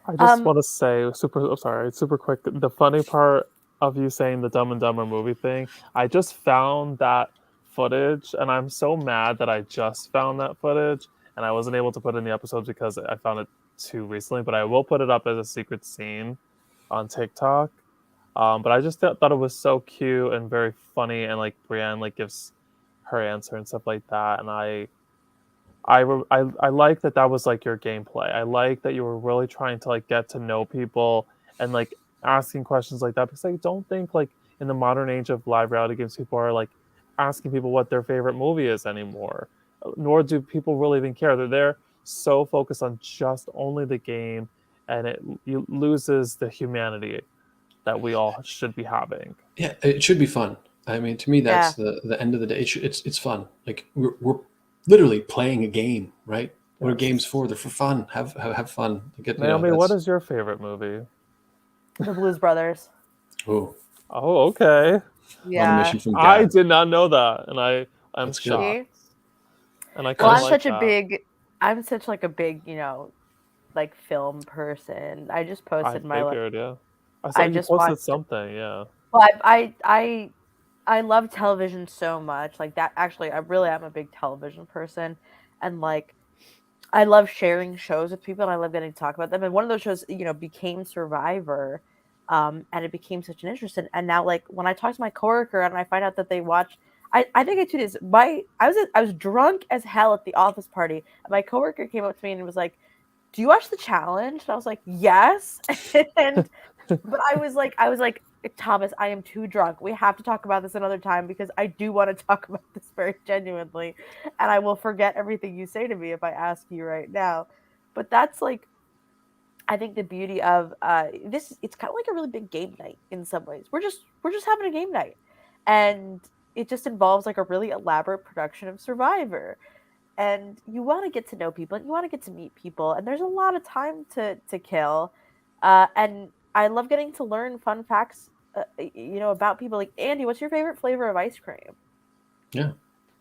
I just want to say super quick. The funny part of you saying the Dumb and Dumber movie thing, I just found that footage, and I'm so mad that I just found that footage, and I wasn't able to put it in the episodes because I found it too recently. But I will put it up as a secret scene on TikTok. But I just thought it was so cute and very funny, and like Brienne like gives her answer and stuff like that, and I like that was like your gameplay. I like that you were really trying to like get to know people and like asking questions like that, because I don't think like in the modern age of live reality games people are like asking people what their favorite movie is anymore. Nor do people really even care. They're so focused on just only the game, and it loses the humanity that we all should be having. Yeah, it should be fun. I mean, to me, that's the end of the day. It's fun. Like we're literally playing a game, right? What are games for? They're for fun. Have fun. Naomi, what is your favorite movie? The Blues Brothers. Oh, okay. Yeah, I did not know that, and I'm shocked. And I'm such like a big, like film person. I just posted I saw you just posted something, yeah. Well, I love television so much. Like that, actually, I really am a big television person, and like I love sharing shows with people, and I love getting to talk about them. And one of those shows, became Survivor, and it became such an interest. And now, like when I talk to my coworker and I find out that they watch, I think I tweeted this. I was drunk as hell at the office party, and my coworker came up to me and was like, "Do you watch The Challenge?" And I was like, "Yes." But I was like, Thomas, I am too drunk. We have to talk about this another time because I do want to talk about this very genuinely, and I will forget everything you say to me if I ask you right now. But that's like, I think the beauty of this. It's kind of like a really big game night in some ways. We're just having a game night, and it just involves like a really elaborate production of Survivor. And you want to get to know people, and you want to get to meet people, and there's a lot of time to kill, and I love getting to learn fun facts, about people. Like Andy, what's your favorite flavor of ice cream? Yeah,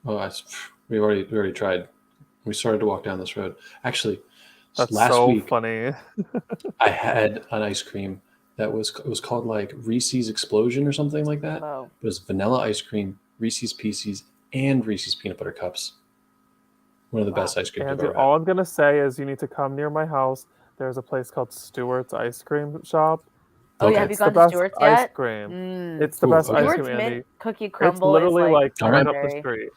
well, we already tried. We started to walk down this road. Actually, that's last so week, funny. I had an ice cream that was called like Reese's Explosion or something like that. Oh. It was vanilla ice cream, Reese's Pieces, and Reese's peanut butter cups. One of the best ice creams I've ever had. All I'm gonna say is you need to come near my house. There's a place called Stewart's Ice Cream Shop. Oh yeah, have you gone to Stewart's yet? Ice cream. It's the best ice cream, Andy. Cookie crumble. It's literally like right right up the street.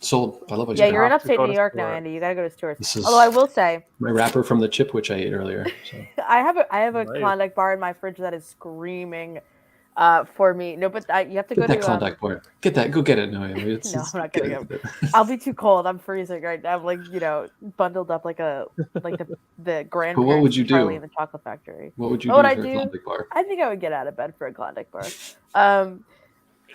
Sold. I love ice Yeah, cream. you're in have to upstate go New to York now, Stewart. Andy. You gotta go to Stewart's. This is Although I will say, my wrapper from the chip which I ate earlier. So I have a Nice. Klondike bar in my fridge that is screaming for me. No, but you have to get go that to Klondike bar. Get that. Go get it, Naomi. It's, No, it's, I'm not get gonna it. go. I'll be too cold. I'm freezing right now. I'm like, bundled up like the But what grandparents would you of Charlie do? in the Chocolate Factory. What would you What would do I for a do? Klondike bar? I think I would get out of bed for a Klondike bar. You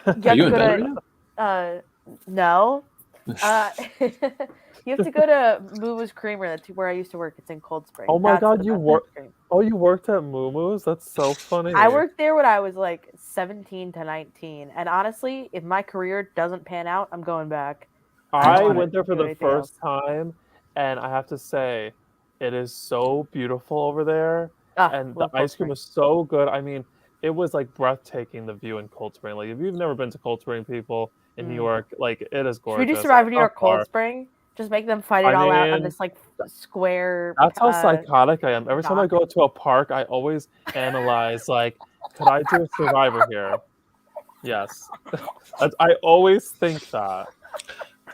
Are have you to in go bed to right now? no. You have to go to Moo Creamer. That's where I used to work. It's in Cold Spring. Oh my That's God, the you best work. ice cream. Oh, you worked at Moo Moo's? That's so funny. I worked there when I was like 17 to 19, and honestly, if my career doesn't pan out, I'm going back. I I don't want went there to for do the anything else. first time, and I have to say, it is so beautiful over there, and the Love Cold ice cream Spring. was so good. I mean, it was like breathtaking, the view in Cold Spring. Like, if you've never been to Cold Spring, people in New York, like, it is Should we do gorgeous. And Survivor it's New not York Cold far. Spring? Just make them fight it I all out on mean, this like square. that's how psychotic I am. Every time I dock. go to a park, I always analyze, like, could I do a Survivor here? Yes. I always think that.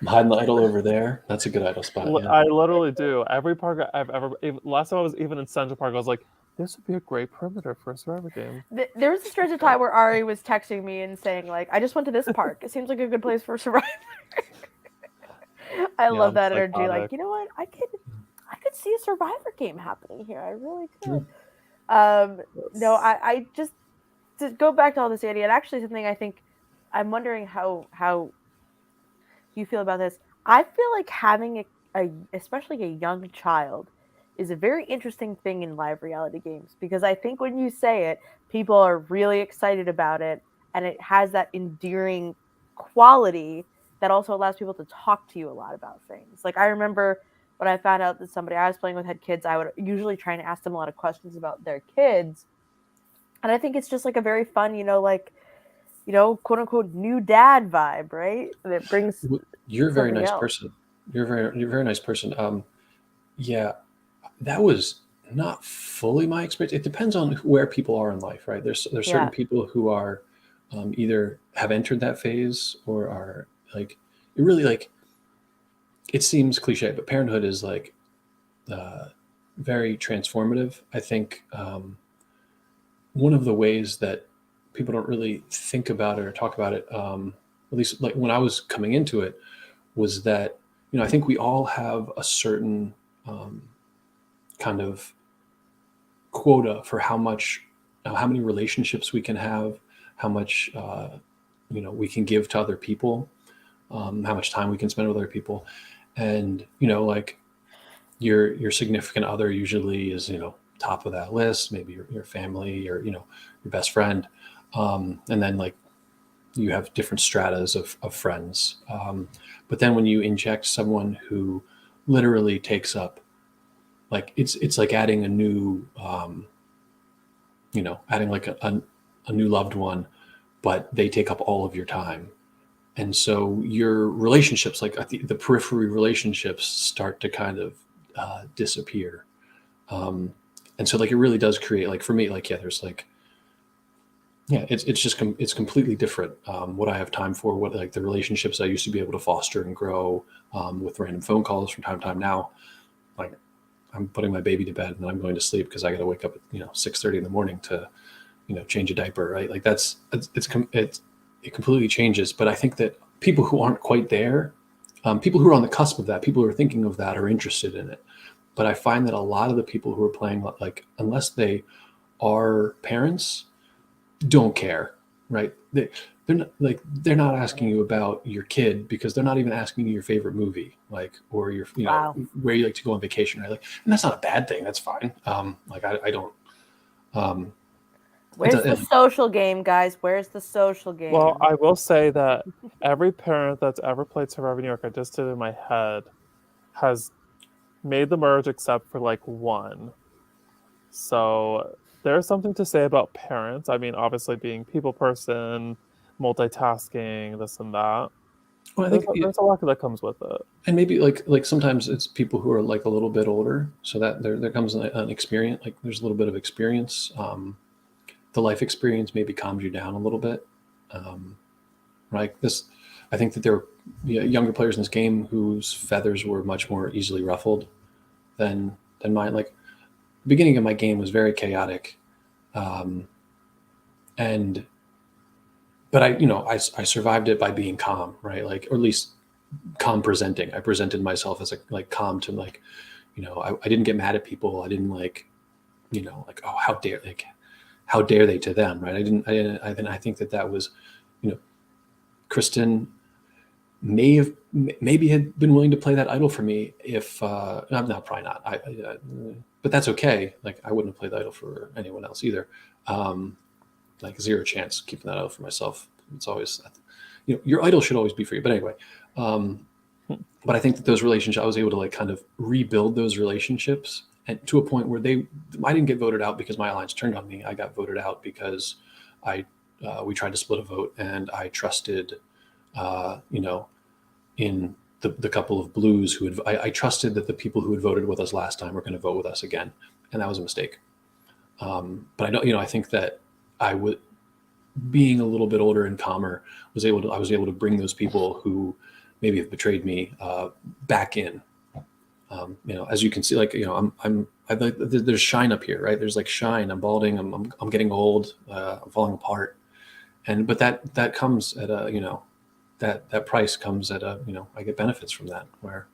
I'm hiding the idol over there. That's a good idol spot. Yeah. I literally do. Every park I've ever, even, last time I was even in Central Park, I was like, this would be a great perimeter for a Survivor game. There was a stretch of time where Ari was texting me and saying like, "I just went to this park. It seems like a good place for Survivor." I Yeah, love I'm that energy. Like, psychotic. you know what? I could see a Survivor game happening here. I really could. Mm. No, I just to go back to all this, Andy, and actually something I think I'm wondering how you feel about this. I feel like having a especially a young child is a very interesting thing in live reality games because I think when you say it, people are really excited about it and it has that endearing quality that also allows people to talk to you a lot about things. Like I remember when I found out that somebody I was playing with had kids, I would usually try and ask them a lot of questions about their kids. And I think it's just like a very fun, quote unquote new dad vibe, right? And it brings You're a very something nice else. person. You're a very nice person. Yeah, that was not fully my experience. It depends on where people are in life, right? There's certain Yeah. people who are either have entered that phase or are like it really like it seems cliche, but parenthood is like very transformative. I think one of the ways that people don't really think about it or talk about it, at least like when I was coming into it, was that I think we all have a certain kind of quota for how many relationships we can have, how much we can give to other people, how much time we can spend with other people, and like your significant other usually is top of that list, maybe your family or your best friend, and then like you have different stratas of friends, but then when you inject someone who literally takes up like it's like adding a new adding like a new loved one, but they take up all of your time. And so your relationships, like the periphery relationships, start to kind of disappear. And so like it really does create like for me, like there's like it's just it's completely different. What I have time for, what like the relationships I used to be able to foster and grow with random phone calls from time to time. Now, like I'm putting my baby to bed and then I'm going to sleep because I got to wake up at 6:30 in the morning to change a diaper, right? Like it completely changes. But I think that people who aren't quite there, people who are on the cusp of that, people who are thinking of that are interested in it. But I find that a lot of the people who are playing, like unless they are parents, don't care, right? They're not asking you about your kid because they're not even asking you your favorite movie, like or your Wow. where you like to go on vacation, right? Like, and that's not a bad thing. That's fine. Like I don't. Where's the social game, guys? Where's the social game? Well, I will say that every parent that's ever played Survivor New York, I just did in my head, has made the merge except for like one. So there's something to say about parents. I mean, obviously being people person, multitasking, this and that. Well, I think There's a lot that comes with it. and maybe like sometimes it's people who are like a little bit older, so that there comes an experience. Like there's a little bit of experience. The life experience maybe calms you down a little bit. Right? I think that there are younger players in this game whose feathers were much more easily ruffled than mine. Like the beginning of my game was very chaotic, and but I survived it by being calm, right? Like, or at least calm presenting. I presented myself as calm to I didn't get mad at people. I didn't oh, how dare they to them, right? I think that was, Kristen maybe had been willing to play that idol for me if no, probably not. But that's okay. Like I wouldn't have played the idol for anyone else either. Like zero chance keeping that idol for myself. It's always, your idol should always be for you. But anyway, but I think that those relationships, I was able to like kind of rebuild those relationships, and to a point where I didn't get voted out because my alliance turned on me. I got voted out because we tried to split a vote, and I trusted, in the couple of blues who I trusted that the people who had voted with us last time were going to vote with us again, and that was a mistake. But I don't, I think that I would, being a little bit older and calmer, I was able to bring those people who maybe have betrayed me back in. As you can see, like, there's shine up here, right? There's like shine. I'm balding. I'm getting old. I'm falling apart. But that comes at a, that price comes at a, I get benefits from that where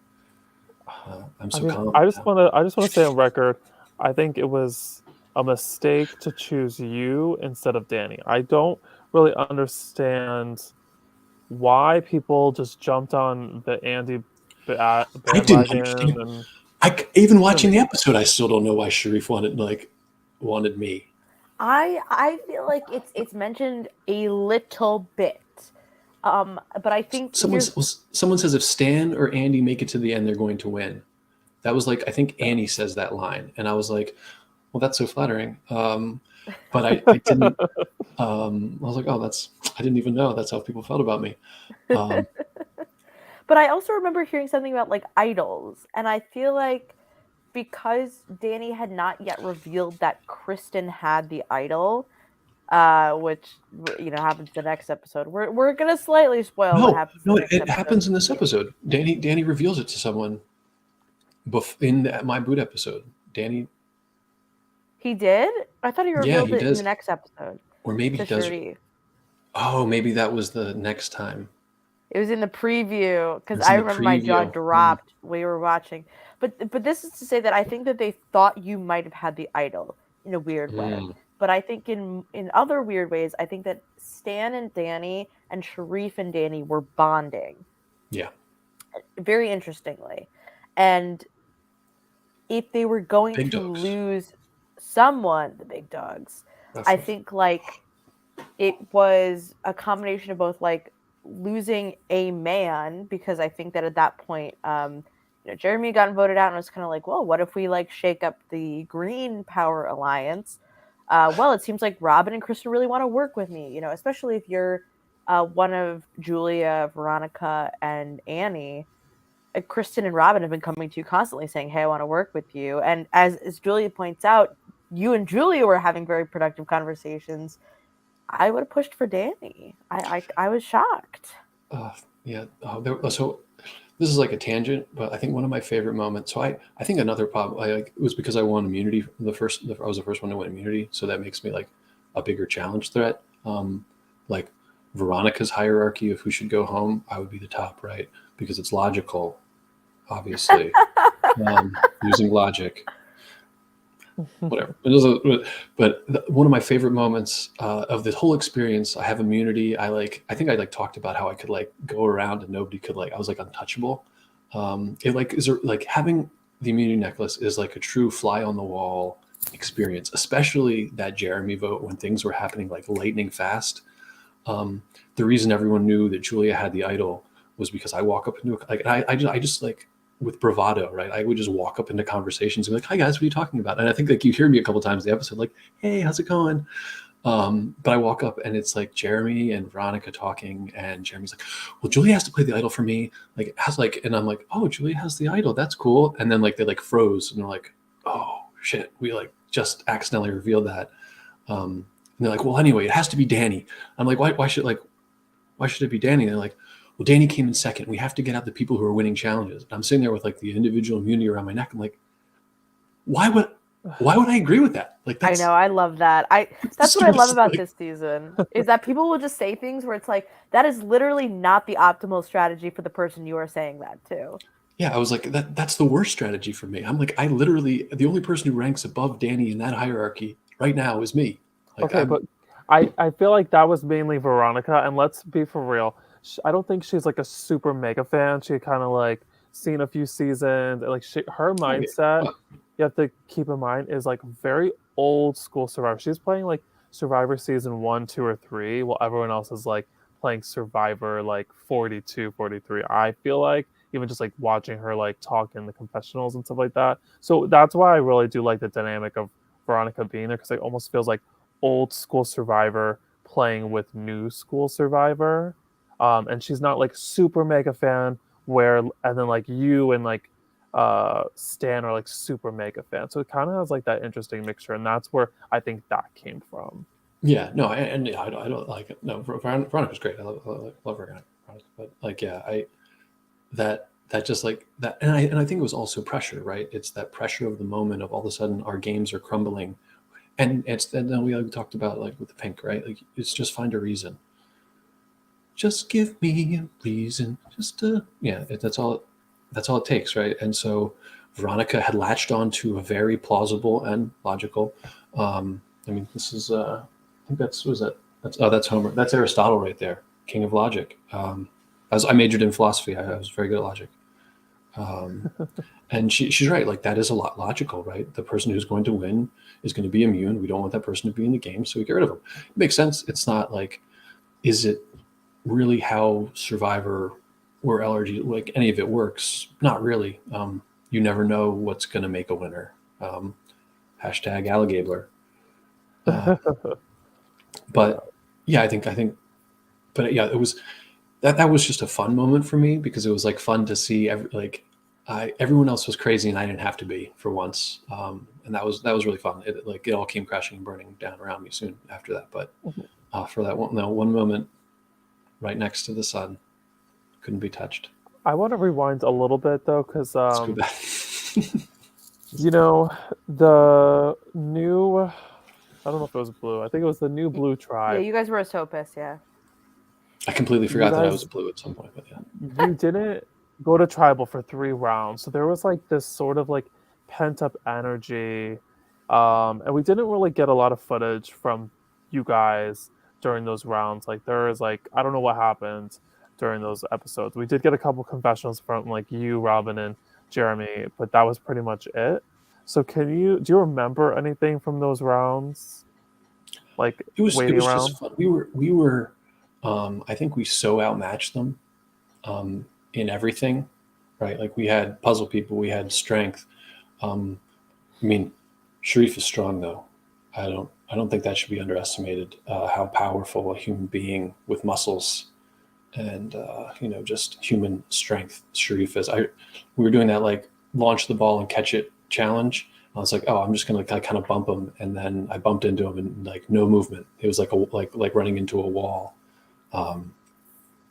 I'm so calm. I just want to say on record, I think it was a mistake to choose you instead of Danny. I don't really understand why people just jumped on the Andy bandwagon. I didn't understand. Even watching the episode, I still don't know why Sharif wanted me. I feel like it's mentioned a little bit, but I think someone says if Stan or Andy make it to the end, they're going to win. That was like, I think Annie says that line, and I was like, well, that's so flattering. But I didn't. I was like, oh, I didn't even know that's how people felt about me. But I also remember hearing something about like idols, and I feel like because Danny had not yet revealed that Kristen had the idol, which happens the next episode. We're gonna slightly spoil what happens. No, it happens in this episode. Danny reveals it to someone. In my boot episode, Danny. He did? I thought he revealed it does. in the next episode. Or maybe he does. Oh, maybe that was the next time. It was in the preview, because I remember my jaw dropped when we were watching. But this is to say that I think that they thought you might have had the idol in a weird way. But I think in other weird ways, I think that Stan and Danny and Sharif and Danny were bonding. Yeah. Very interestingly. And if they were going big to dogs. Lose someone, the big dogs, I think like it was a combination of both like losing a man, because I think that at that point, Jeremy had gotten voted out and was kind of like, well, what if we like shake up the Green Power Alliance? Well, it seems like Robin and Kristen really want to work with me, especially if you're one of Julia, Veronica, and Annie. Kristen and Robin have been coming to you constantly saying, hey, I want to work with you. And as Julia points out, you and Julia were having very productive conversations. I would have pushed for Danny. I was shocked. Yeah. So this is like a tangent, but I think one of my favorite moments. So I think another problem, it was because I won immunity. I was the first one to win immunity, so that makes me like a bigger challenge threat. Like Veronica's hierarchy of who should go home, I would be the top, right? Because it's logical, obviously, using logic. Whatever. But one of my favorite moments of the whole experience, I have immunity. I think I talked about how I could like go around and nobody could I was like untouchable. Having the immunity necklace is like a true fly on the wall experience, especially that Jeremy vote when things were happening like lightning fast. The reason everyone knew that Julia had the idol was because I walk up into I just like, with bravado, right? I would just walk up into conversations and be like, hi guys, what are you talking about? And I think like you hear me a couple times in the episode, like, hey, how's it going? But I walk up and it's like Jeremy and Veronica talking, and Jeremy's like, well, Julia has to play the idol for me. And I'm like, oh, Julia has the idol. That's cool. And then like, they like froze and they're like, oh shit, we like just accidentally revealed that. And they're like, well, anyway, it has to be Danny. I'm like, why should it be Danny? And they're like, well, Danny came in second. We have to get out the people who are winning challenges. And I'm sitting there with like the individual immunity around my neck. I'm like, why would I agree with that? Like, I that's know, I love that. That's what I love about this season is that people will just say things where it's like that is literally not the optimal strategy for the person you are saying that to. Yeah, I was like, that's the worst strategy for me. I'm like, I literally, the only person who ranks above Danny in that hierarchy right now is me. Like, Okay, but I feel like that was mainly Veronica, and let's be for real. I don't think she's like a super mega fan. She kind of like seen a few seasons. Like her mindset, you have to keep in mind, is like very old school Survivor. She's playing like Survivor season 1, 2, or 3, while everyone else is like playing Survivor like 42, 43. I feel like even just like watching her like talk in the confessionals and stuff like that. So that's why I really do like the dynamic of Veronica being there, because it almost feels like old school Survivor playing with new school Survivor. And she's not like super mega fan where, and then like you and like Stan are like super mega fan. So it kind of has like that interesting mixture, and that's where I think that came from. yeah, no, and yeah, I don't like it. No, Veronica's great. I love Veronica, but like, yeah, that just like that, and I think it was also pressure, right? It's that pressure of the moment of all of a sudden our games are crumbling, and then we talked about like with the pink, right? Like, it's just find a reason. Just give me a reason. Just yeah, that's all. That's all it takes, right? And so Veronica had latched on to a very plausible and logical. I mean, this is I think that's Homer. That's Aristotle right there, king of logic. As I majored in philosophy, I was very good at logic. And she's right. Like, that is a lot logical, right? The person who's going to win is going to be immune. We don't want that person to be in the game, so we get rid of them. It makes sense. It's not like, is it really how Survivor or LRG, like any of it works? Not really. You never know what's going to make a winner. Hashtag alligator. But yeah, I think, but yeah, it was that was just a fun moment for me, because it was like fun to see everyone else was crazy and I didn't have to be for once. And that was really fun. It all came crashing and burning down around me soon after that. But for that one moment right next to the sun, couldn't be touched. I want to rewind a little bit though, because Let's go back. you know, the new, I don't know if it was blue. I think it was the new blue tribe. Yeah, you guys were a Sopus, yeah. I completely forgot that I guys- was a blue at some point, but yeah. You didn't go to tribal for 3 rounds, so there was like this sort of like pent up energy, and we didn't really get a lot of footage from you guys during those rounds. Like, there is like, I don't know what happened during those episodes. We did get a couple confessionals from like you, Robin, and Jeremy, but that was pretty much it. So do you remember anything from those rounds? Like, It was waiting around? just fun. We were I think we so outmatched them in everything, right? Like, we had puzzle people, we had strength. I mean, Sharif is strong though. I don't think that should be underestimated. How powerful a human being with muscles and just human strength Sharif is. We were doing that like launch the ball and catch it challenge. I was like, oh, I'm just gonna kind of bump him, and then I bumped into him and like no movement. It was like like running into a wall. I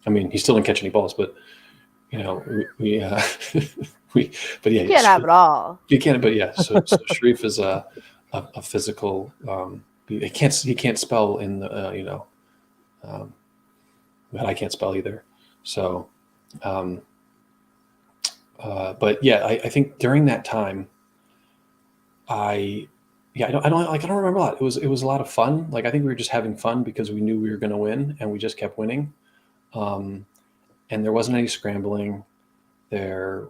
mean, he still didn't catch any balls, but we but yeah, You can't have it all. you can't. But yeah, so Sharif is a physical. He can't spell in the but I can't spell either. So, but yeah, I think during that time, I don't remember a lot. It was a lot of fun. Like, I think we were just having fun because we knew we were going to win, and we just kept winning. And there wasn't any scrambling. We were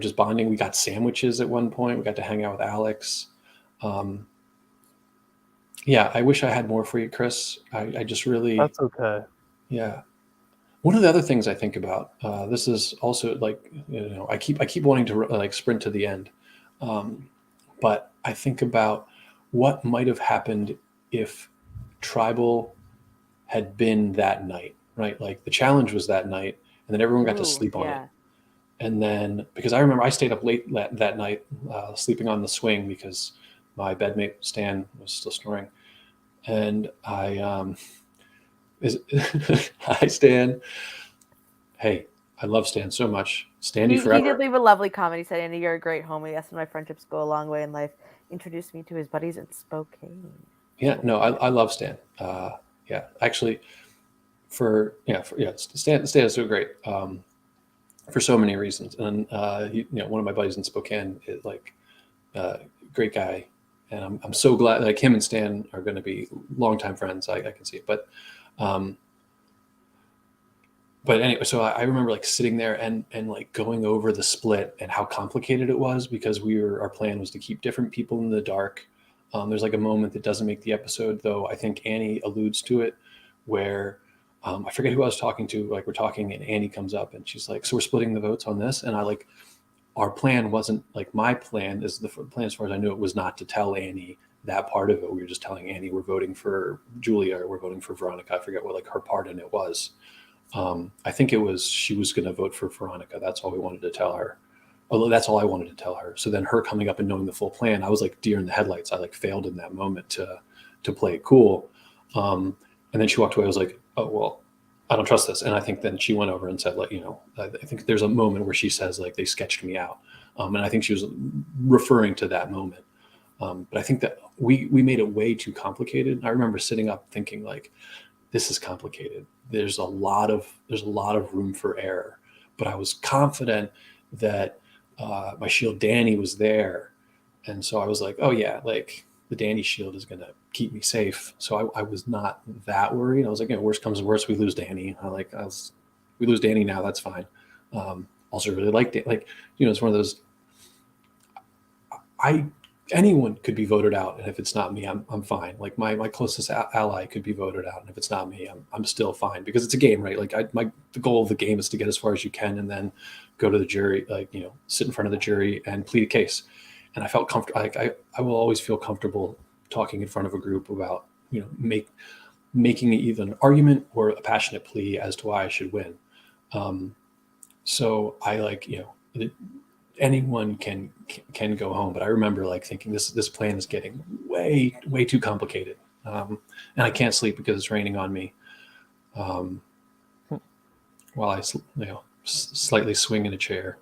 just bonding. We got sandwiches at one point. We got to hang out with Alex. Yeah, I wish I had more for you, Chris. I just really. That's okay. Yeah. One of the other things I think about, this is also like, I keep wanting to like sprint to the end. But I think about what might have happened if tribal had been that night, right? Like, the challenge was that night, and then everyone got to sleep on it. And then, because I remember I stayed up late that night, sleeping on the swing because my bedmate Stan was still snoring, and Is Hi Stan. Hey, I love Stan so much. Standy He forever. did leave a lovely comment. He said, "Andy, you're a great homie. Yes, my friendships go a long way in life. Introduced me to his buddies in Spokane." Yeah, no, I love Stan. Yeah, actually, Stan is so great for so many reasons. And one of my buddies in Spokane is like great guy, and I'm so glad like him and Stan are going to be longtime friends. I can see it, um, but anyway, so I remember like sitting there and like going over the split and how complicated it was because our plan was to keep different people in the dark. There's like a moment that doesn't make the episode, though. I think Annie alludes to it, where I forget who I was talking to. Like we're talking, and Annie comes up and she's like, "So we're splitting the votes on this," and I like our plan wasn't like my plan is the plan as far as I knew it was not to tell Annie that part of it. We were just telling Annie we're voting for Julia or we're voting for Veronica. I forget what like her part in it was. I think it was she was going to vote for Veronica. That's all we wanted to tell her. Although that's all I wanted to tell her. So then her coming up and knowing the full plan, I was like deer in the headlights. I like failed in that moment to play it cool. And then she walked away. I was like, oh well, I don't trust this. And I think then she went over and said, like, I think there's a moment where she says like they sketched me out, and I think she was referring to that moment. But I think that we made it way too complicated. I remember sitting up thinking like, this is complicated. There's a lot of room for error. But I was confident that my shield Danny was there, and so I was like, oh yeah, like the Danny shield is gonna keep me safe. So I was not that worried. I was like, worst comes to worst, we lose Danny. We lose Danny now. That's fine. Also really liked it. Like it's one of those. Anyone could be voted out, and if it's not me, I'm fine. Like my closest ally could be voted out, and if it's not me, I'm still fine because it's a game, right? Like the goal of the game is to get as far as you can, and then go to the jury, like sit in front of the jury and plead a case. And I felt comfortable. Like I will always feel comfortable talking in front of a group about making either an argument or a passionate plea as to why I should win. So I like anyone can go home, but I remember like thinking this plan is getting way too complicated, and I can't sleep because it's raining on me, while I slightly swing in a chair.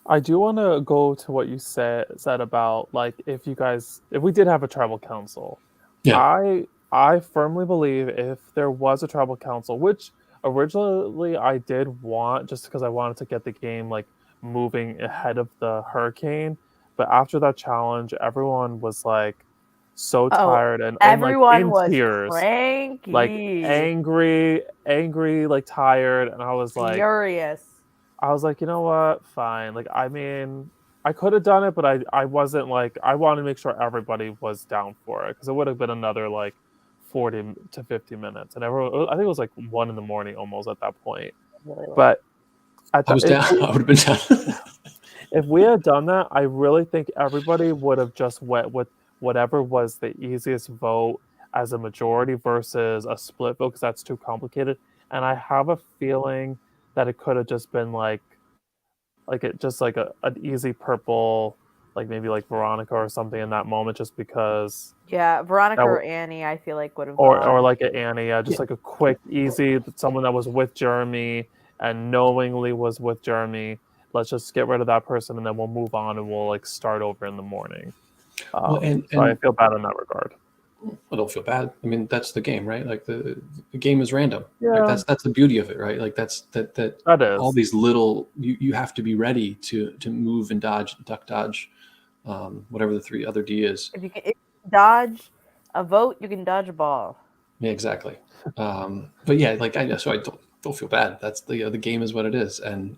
I do want to go to what you said about like if we did have a tribal council. Yeah. I firmly believe if there was a tribal council, which originally I did want just because I wanted to get the game like moving ahead of the hurricane, but after that challenge, everyone was like so Oh, tired and like everyone in was tears, like cranky, angry, like tired, and I was like, furious. you know what? Fine. Like, I mean, I could have done it, but I wasn't like, I wanted to make sure everybody was down for it because it would have been another like 40 to 50 minutes. And everyone, I think it was like 1 a.m. almost at that point. Really was. But I was down. I would have been down. if we had done that, I really think everybody would have just went with whatever was the easiest vote as a majority versus a split vote because that's too complicated. And I have a feeling that it could have just been like it just like an easy purple, like maybe like Veronica or something in that moment, just because. Yeah, Veronica or Annie, I feel like would have gone. Or like an Annie, just like a quick, easy, someone that was with Jeremy and knowingly was with Jeremy. Let's just get rid of that person and then we'll move on and we'll like start over in the morning. And so I feel bad in that regard. I don't feel bad. I mean, that's the game, right? Like the game is random. Yeah. Like that's the beauty of it, right? Like that is all these little you have to be ready to move and dodge, duck, dodge, whatever the three other D is. If you can dodge a vote, you can dodge a ball. Yeah, exactly. But yeah, like I don't feel bad. That's the game is what it is, and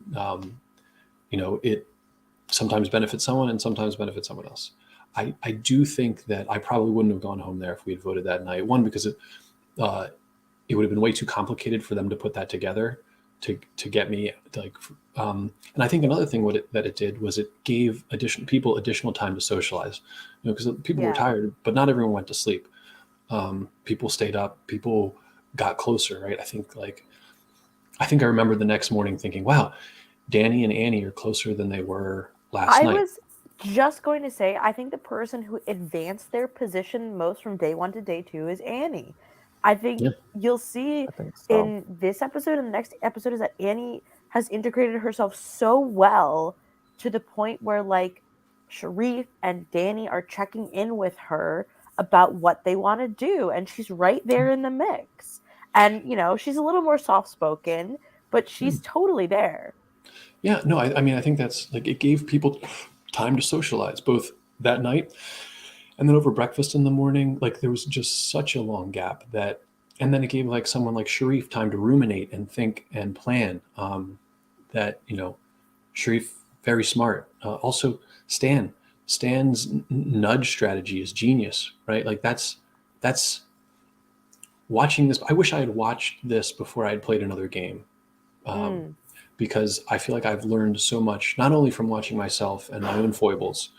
it sometimes benefits someone and sometimes benefits someone else. I do think that I probably wouldn't have gone home there if we had voted that night. One, because it would have been way too complicated for them to put that together to get me like. And I think another thing that it did was it gave additional time to socialize. Because people were tired, but not everyone went to sleep. People stayed up. People got closer, right? I think I remember the next morning thinking, "Wow, Danny and Annie are closer than they were last night." I was just going to say, I think the person who advanced their position most from day 1 to day 2 is Annie, I think Yeah. you'll see I think so. in this episode and the next episode is that Annie has integrated herself so well to the point where like Sharif and Danny are checking in with her about what they want to do, and she's right there in the mix. And you know, she's a little more soft spoken, but she's totally there. Yeah, no, I mean, I think that's like it gave people time to socialize both that night and then over breakfast in the morning. Like there was just such a long gap that, and then it gave like someone like Sharif time to ruminate and think and plan. That Sharif very smart. Also, Stan's nudge strategy is genius, right? Like that's watching this. I wish I had watched this before I had played another game. Um, Mm. because I feel like I've learned so much, not only from watching myself and my own foibles,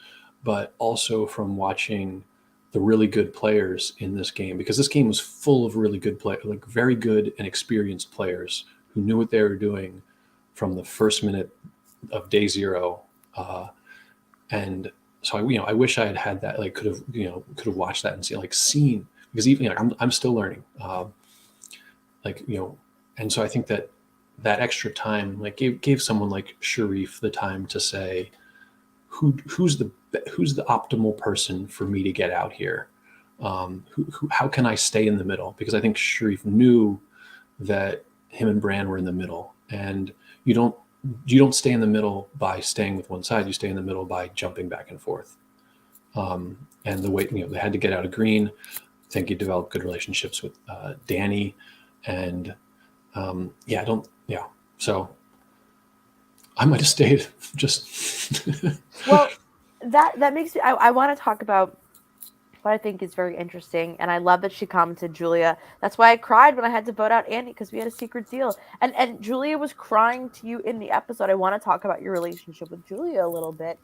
but also from watching the really good players in this game. Because this game was full of really good play, like very good and experienced players who knew what they were doing from the first minute of day zero. And so I wish I had had that, like could have watched that and seen because even I'm still learning. Like and so I think that extra time like gave someone like Sharif the time to say who's the optimal person for me to get out here. How can I stay in the middle? Because I think Sharif knew that him and Bran were in the middle, and you don't stay in the middle by staying with one side. You stay in the middle by jumping back and forth. And the way they had to get out of Green. I think he developed good relationships with Danny, and I don't. Yeah, so I might have stayed. Just Well, that makes me. I want to talk about what I think is very interesting, and I love that she commented, Julia. That's why I cried when I had to vote out Andy because we had a secret deal, and Julia was crying to you in the episode. I want to talk about your relationship with Julia a little bit,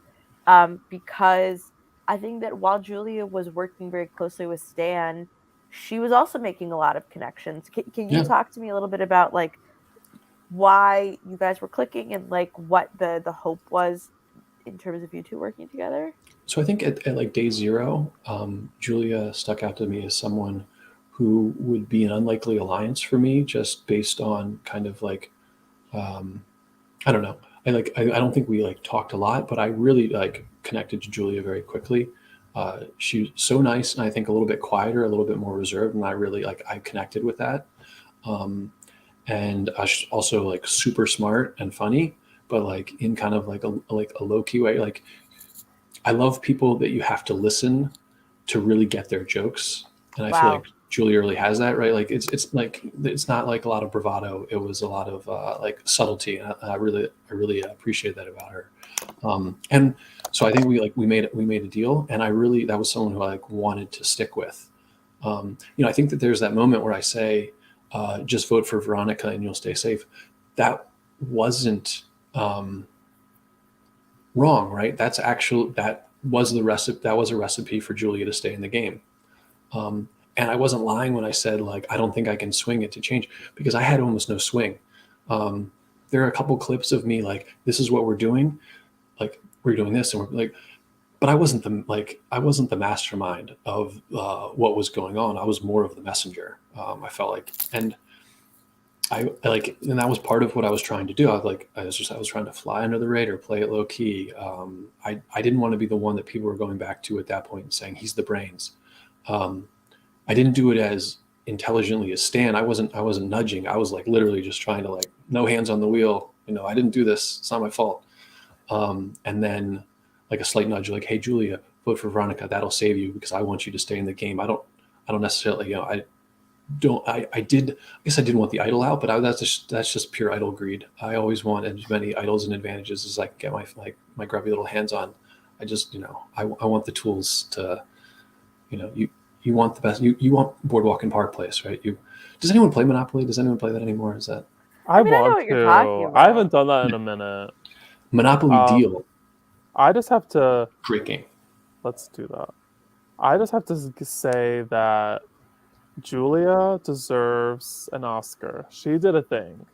because I think that while Julia was working very closely with Stan, she was also making a lot of connections. Can you yeah. talk to me a little bit about like why you guys were clicking and like what the hope was in terms of you two working together? So I think at like day zero, Julia stuck out to me as someone who would be an unlikely alliance for me, just based on kind of like um, I don't know. I don't think we like talked a lot, but I really like connected to Julia very quickly. She was so nice, and I think a little bit quieter, a little bit more reserved, and I really I connected with that. Um, and also like super smart and funny, but like in kind of like a low key way. Like I love people that you have to listen to really get their jokes, and I feel Wow. like Julia really has that, right? Like it's not like a lot of bravado. It was a lot of like subtlety, and I really appreciate that about her. And so I think we made a deal, and that was someone who I like wanted to stick with. I think that there's that moment where I say, just vote for Veronica and you'll stay safe. That wasn't wrong, right? That was the recipe. That was a recipe for Julia to stay in the game. And I wasn't lying when I said like I don't think I can swing it to change because I had almost no swing. Um, there are a couple clips of me like this is what we're doing, like we're doing this, and we're like, but I wasn't the mastermind of what was going on. I was more of the messenger. I felt like, and and that was part of what I was trying to do. I was trying to fly under the radar, play it low key. I didn't want to be the one that people were going back to at that point and saying he's the brains. Um, I didn't do it as intelligently as Stan. I wasn't nudging. I was like literally just trying to like no hands on the wheel. I didn't do this. It's not my fault. And then like a slight nudge, like, hey Julia, vote for Veronica. That'll save you because I want you to stay in the game. I don't necessarily, I guess I didn't want the idol out, but that's just pure idol greed. I always want as many idols and advantages as I can get my grubby little hands on. I just, I want the tools to, you want the best, you want Boardwalk and Park Place, right? Does anyone play Monopoly? Does anyone play that anymore? Is that I I know want what you're talking to. I about. haven't done that in a minute. Monopoly Um, Deal? I just have to. Great game. Let's do that. I just have to say that Julia deserves an Oscar. She did a thing.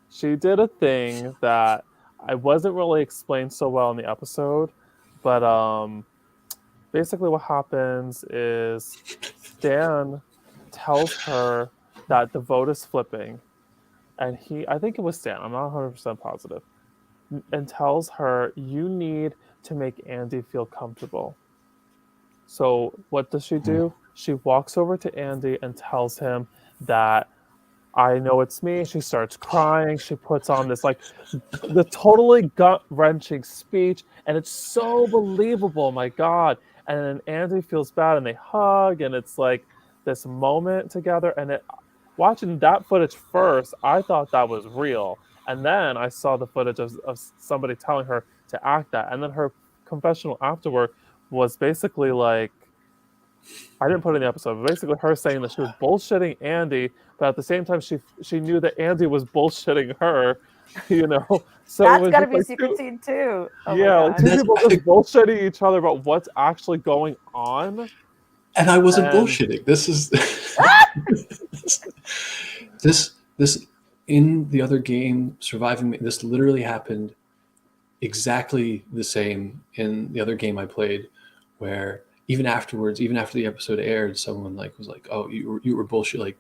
She did a thing that I wasn't really explained so well in the episode, but basically what happens is Stan tells her that the vote is flipping, and I think it was Stan, I'm not 100% positive, and tells her, you need to make Andy feel comfortable. So what does she do? She walks over to Andy and tells him that, I know it's me. She starts crying. She puts on this like the totally gut wrenching speech, and it's so believable. My God! And then Andy feels bad, and they hug, and it's like this moment together. And watching that footage first, I thought that was real, and then I saw the footage of somebody telling her to act that, and then her confessional afterward was basically like, I didn't put it in the episode, but basically her saying that she was bullshitting Andy, but at the same time she knew that Andy was bullshitting her, you know. So it That's was got to just be a like secret two, scene too. Oh my yeah, like god. two That's people I just think, bullshitting each other about what's actually going on. and I wasn't And bullshitting. This is this in the other game, Surviving. This literally happened exactly the same in the other game I played, where even afterwards, even after the episode aired, someone like was like, "Oh, you were bullshit, like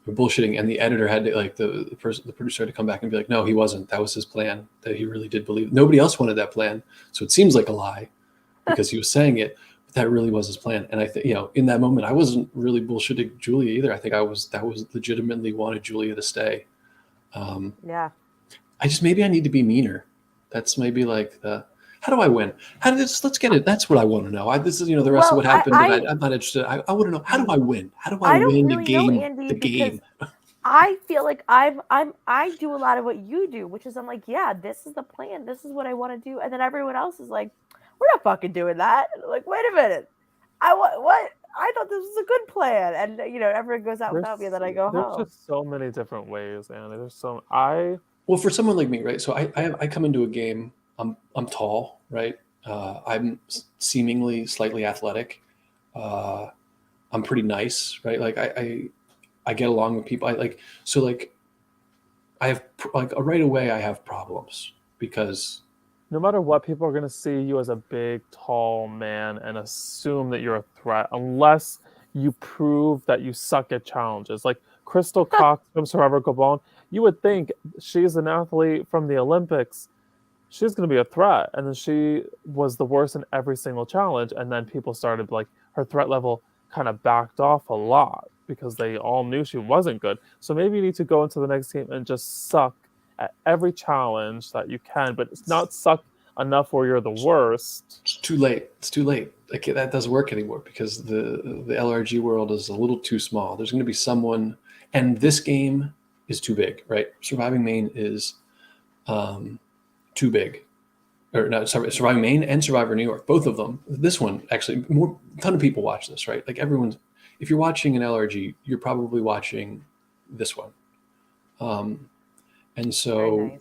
you're bullshitting," and the editor had to like the producer had to come back and be like, "No, he wasn't. That was his plan. That he really did believe. Nobody else wanted that plan, so it seems like a lie because he was saying it, but that really was his plan." And I think in that moment, I wasn't really bullshitting Julia either. I think that was legitimately wanted Julia to stay. Yeah. I just maybe I need to be meaner. That's maybe like the how do I win? How did this? Let's get it. That's what I want to know. This is the rest of Well, what happened, and I'm not interested. I want to know how do I win? How do I I don't win the really know game? Andy The because game. I feel like I do a lot of what you do, which is I'm like, yeah, this is the plan. This is what I want to do, and then everyone else is like, we're not fucking doing that. And I'm like, wait a minute, what? I thought this was a good plan, and everyone goes out without me, and then I go there's home. just so many different ways, and there's so I Well, for someone like me, right? So I come into a game. I'm tall, right? I'm seemingly slightly athletic. Uh, I'm pretty nice, right? Like I get along with people. I like so like I have like right away I have problems because no matter what, people are going to see you as a big, tall man and assume that you're a threat unless you prove that you suck at challenges. Like Crystal Cox from Survivor Gabon, you would think she's an athlete from the Olympics. She's going to be a threat. And then she was the worst in every single challenge. And then people started, like, her threat level kind of backed off a lot because they all knew she wasn't good. So maybe you need to go into the next game and just suck at every challenge that you can, but it's not suck enough where you're the worst. it's too late. It's too late. Like that doesn't work anymore because the LRG world is a little too small. There's going to be someone, and this game is too big, right? Surviving Maine is too big, or not? Surviving Maine and Survivor New York, both of them. This one actually, a ton of people watch this, right? Like everyone's. If you're watching an LRG, you're probably watching this one, and so. Very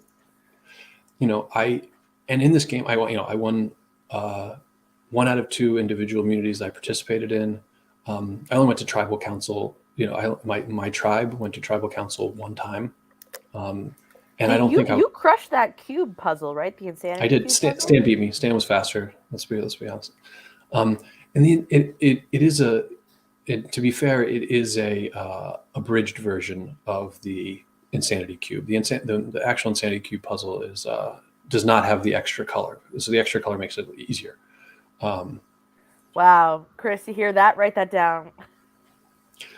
nice. And in this game, I won 1 out of 2 individual immunities I participated in. I only went to tribal council. My tribe went to tribal council 1 time, and I don't think you crushed that cube puzzle, right? The insanity. I did. Cube Stan, puzzle? Stan beat me. Stan was faster. Let's be honest. And it is to be fair, it is a abridged version of the insanity cube. The actual insanity cube puzzle is does not have the extra color, so the extra color makes it easier. Wow, Chris, you hear that? Write that down.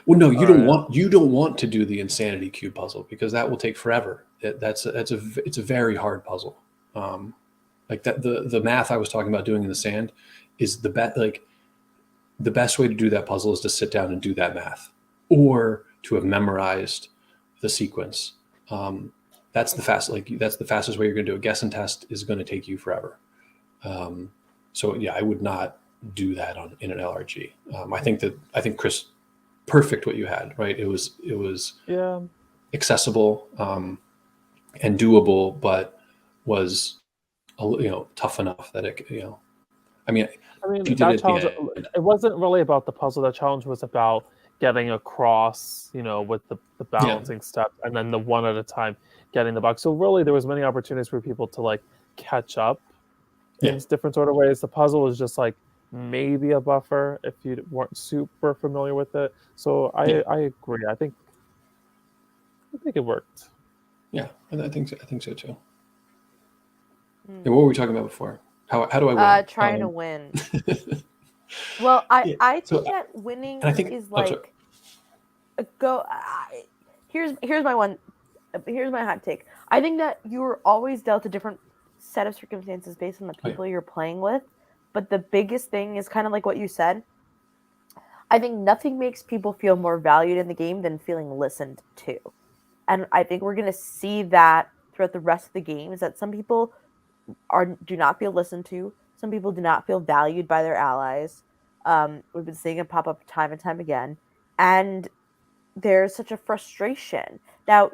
Well, no, you All don't want to do the insanity cube puzzle because that will take forever. It's a very hard puzzle. Like that the math I was talking about doing in the sand is the best way to do that puzzle is to sit down and do that math, or to have memorized the sequence. That's the fastest way you're going to do a guess and test is going to take you forever. So yeah, I would not do that in an LRG. I think Chris, perfect what you had, right? It was Yeah. accessible and doable, but was tough enough that I mean, you did that it at challenge, the end. it wasn't really about the puzzle. That challenge was about getting across, with the balancing steps, and then the one at a time getting the box. So really, there was many opportunities for people to like catch up in different sort of ways. The puzzle was just like maybe a buffer if you weren't super familiar with it. So Yeah. I agree. I think it worked. Yeah, I think so. I think so too. Hmm. And what were we talking about before? How do I win? Trying to win. Well, Yeah. I So, think that and I winning think, is oh, sorry. like go. Here's my one. Here's my hot take. I think that you're always dealt a different set of circumstances based on the Oh, yeah. people you're playing with. But the biggest thing is kind of like what you said. I think nothing makes people feel more valued in the game than feeling listened to. And I think we're going to see that throughout the rest of the game is that some people do not feel listened to. Some people do not feel valued by their allies. We've been seeing it pop up time and time again, and there's such a frustration. Now,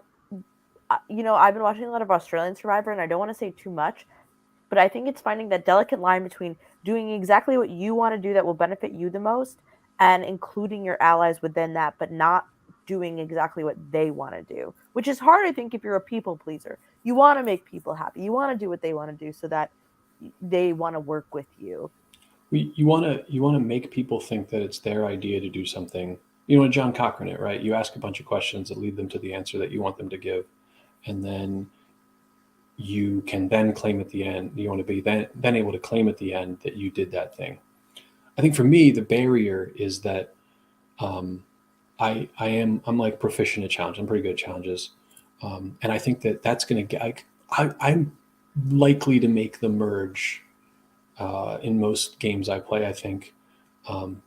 I've been watching a lot of Australian Survivor, and I don't want to say too much, but I think it's finding that delicate line between doing exactly what you want to do that will benefit you the most, and including your allies within that, but not doing exactly what they want to do, which is hard, I think, if you're a people pleaser. You want to make people happy. You want to do what they want to do so that they want to work with you. You want to make people think that it's their idea to do something. You want to John Cochran it, right? You ask a bunch of questions that lead them to the answer that you want them to give, and then you can then claim at the end. You want to be then able to claim at the end that you did that thing. I think for me, the barrier is that um, I'm like proficient at challenges. I'm pretty good at challenges, and I think that that's going to get. I'm likely to make the merge in most games I play. I think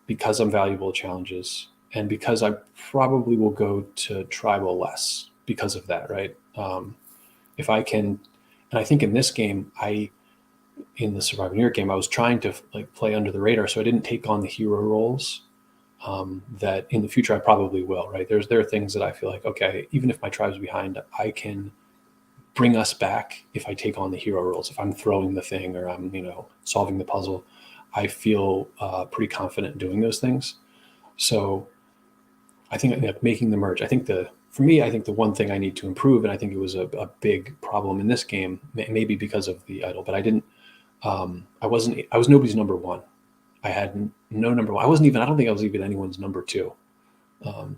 because I'm valuable at challenges, and because I probably will go to tribal less because of that. Right? If I can, and I think in this game, in the Survivor New York game, I was trying to like play under the radar, so I didn't take on the hero roles that in the future I probably will. Right? There are things that I feel like, okay, even if my tribe's behind, I can bring us back if I take on the hero roles. If I'm throwing the thing or I'm solving the puzzle, I feel pretty confident doing those things. So I think like, making the merge. For me, I think the one thing I need to improve, and I think it was a big problem in this game, maybe because of the idol, but I didn't. I wasn't. I was nobody's number one. I had no number one. I wasn't even. I don't think I was even anyone's number two.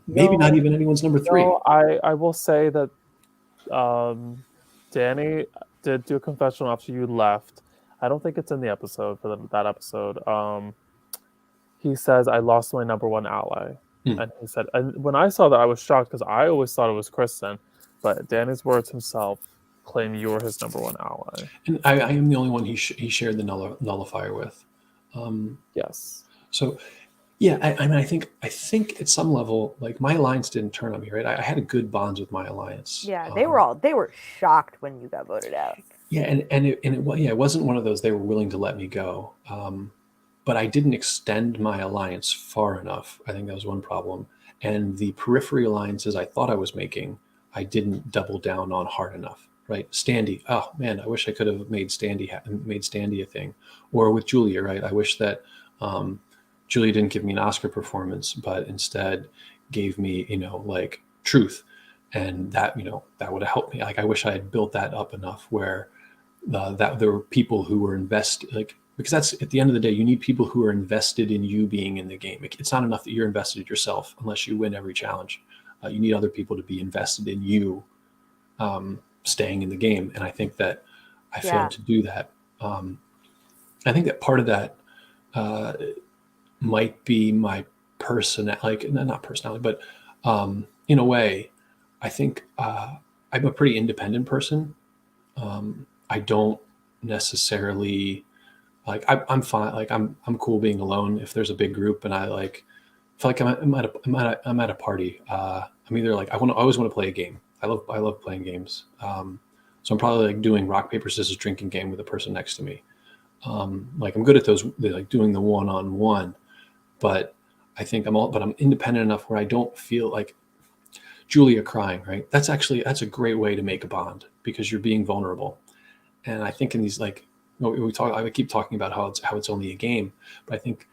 Maybe not No, even anyone's number three. no, I will say that um, Danny did do a confessional after you left. I don't think it's in the episode for that episode. He says, "I lost my number one ally," Hmm. and he said, and when I saw that, I was shocked because I always thought it was Kristen, but Danny's words himself claim you were his number one ally. And I am the only one he shared the nullifier with. Yes. So yeah, I mean, I think at some level, like my alliance didn't turn on me, right? I had a good bonds with my alliance. Yeah, they were shocked when you got voted out. Yeah, it wasn't one of those they were willing to let me go. But I didn't extend my alliance far enough. I think that was one problem. And the periphery alliances I thought I was making, I didn't double down on hard enough. Right, Standy. Oh man, I wish I could have made Standy a thing, or with Julia. Right, I wish that um, Julia didn't give me an Oscar performance, but instead gave me, like truth, and that would have helped me. Like I wish I had built that up enough where that there were people who were invested, like because that's at the end of the day, you need people who are invested in you being in the game. It's not enough that you're invested in yourself unless you win every challenge. You need other people to be invested in you staying in the game, and I think that I Yeah. failed to do that. I think that part of that uh, might be my like not personality, but in a way, I think I'm a pretty independent person. I don't necessarily like I'm fine. Like I'm cool being alone. If there's a big group and I like feel like I'm at a party. I'm either like I always want to play a game. I love playing games. So I'm probably like doing rock paper scissors drinking game with the person next to me. Like I'm good at those, like doing the one on one. But I think but I'm independent enough where I don't feel like Julia crying. Right? That's a great way to make a bond because you're being vulnerable. And I think in these like I keep talking about how it's only a game, but I think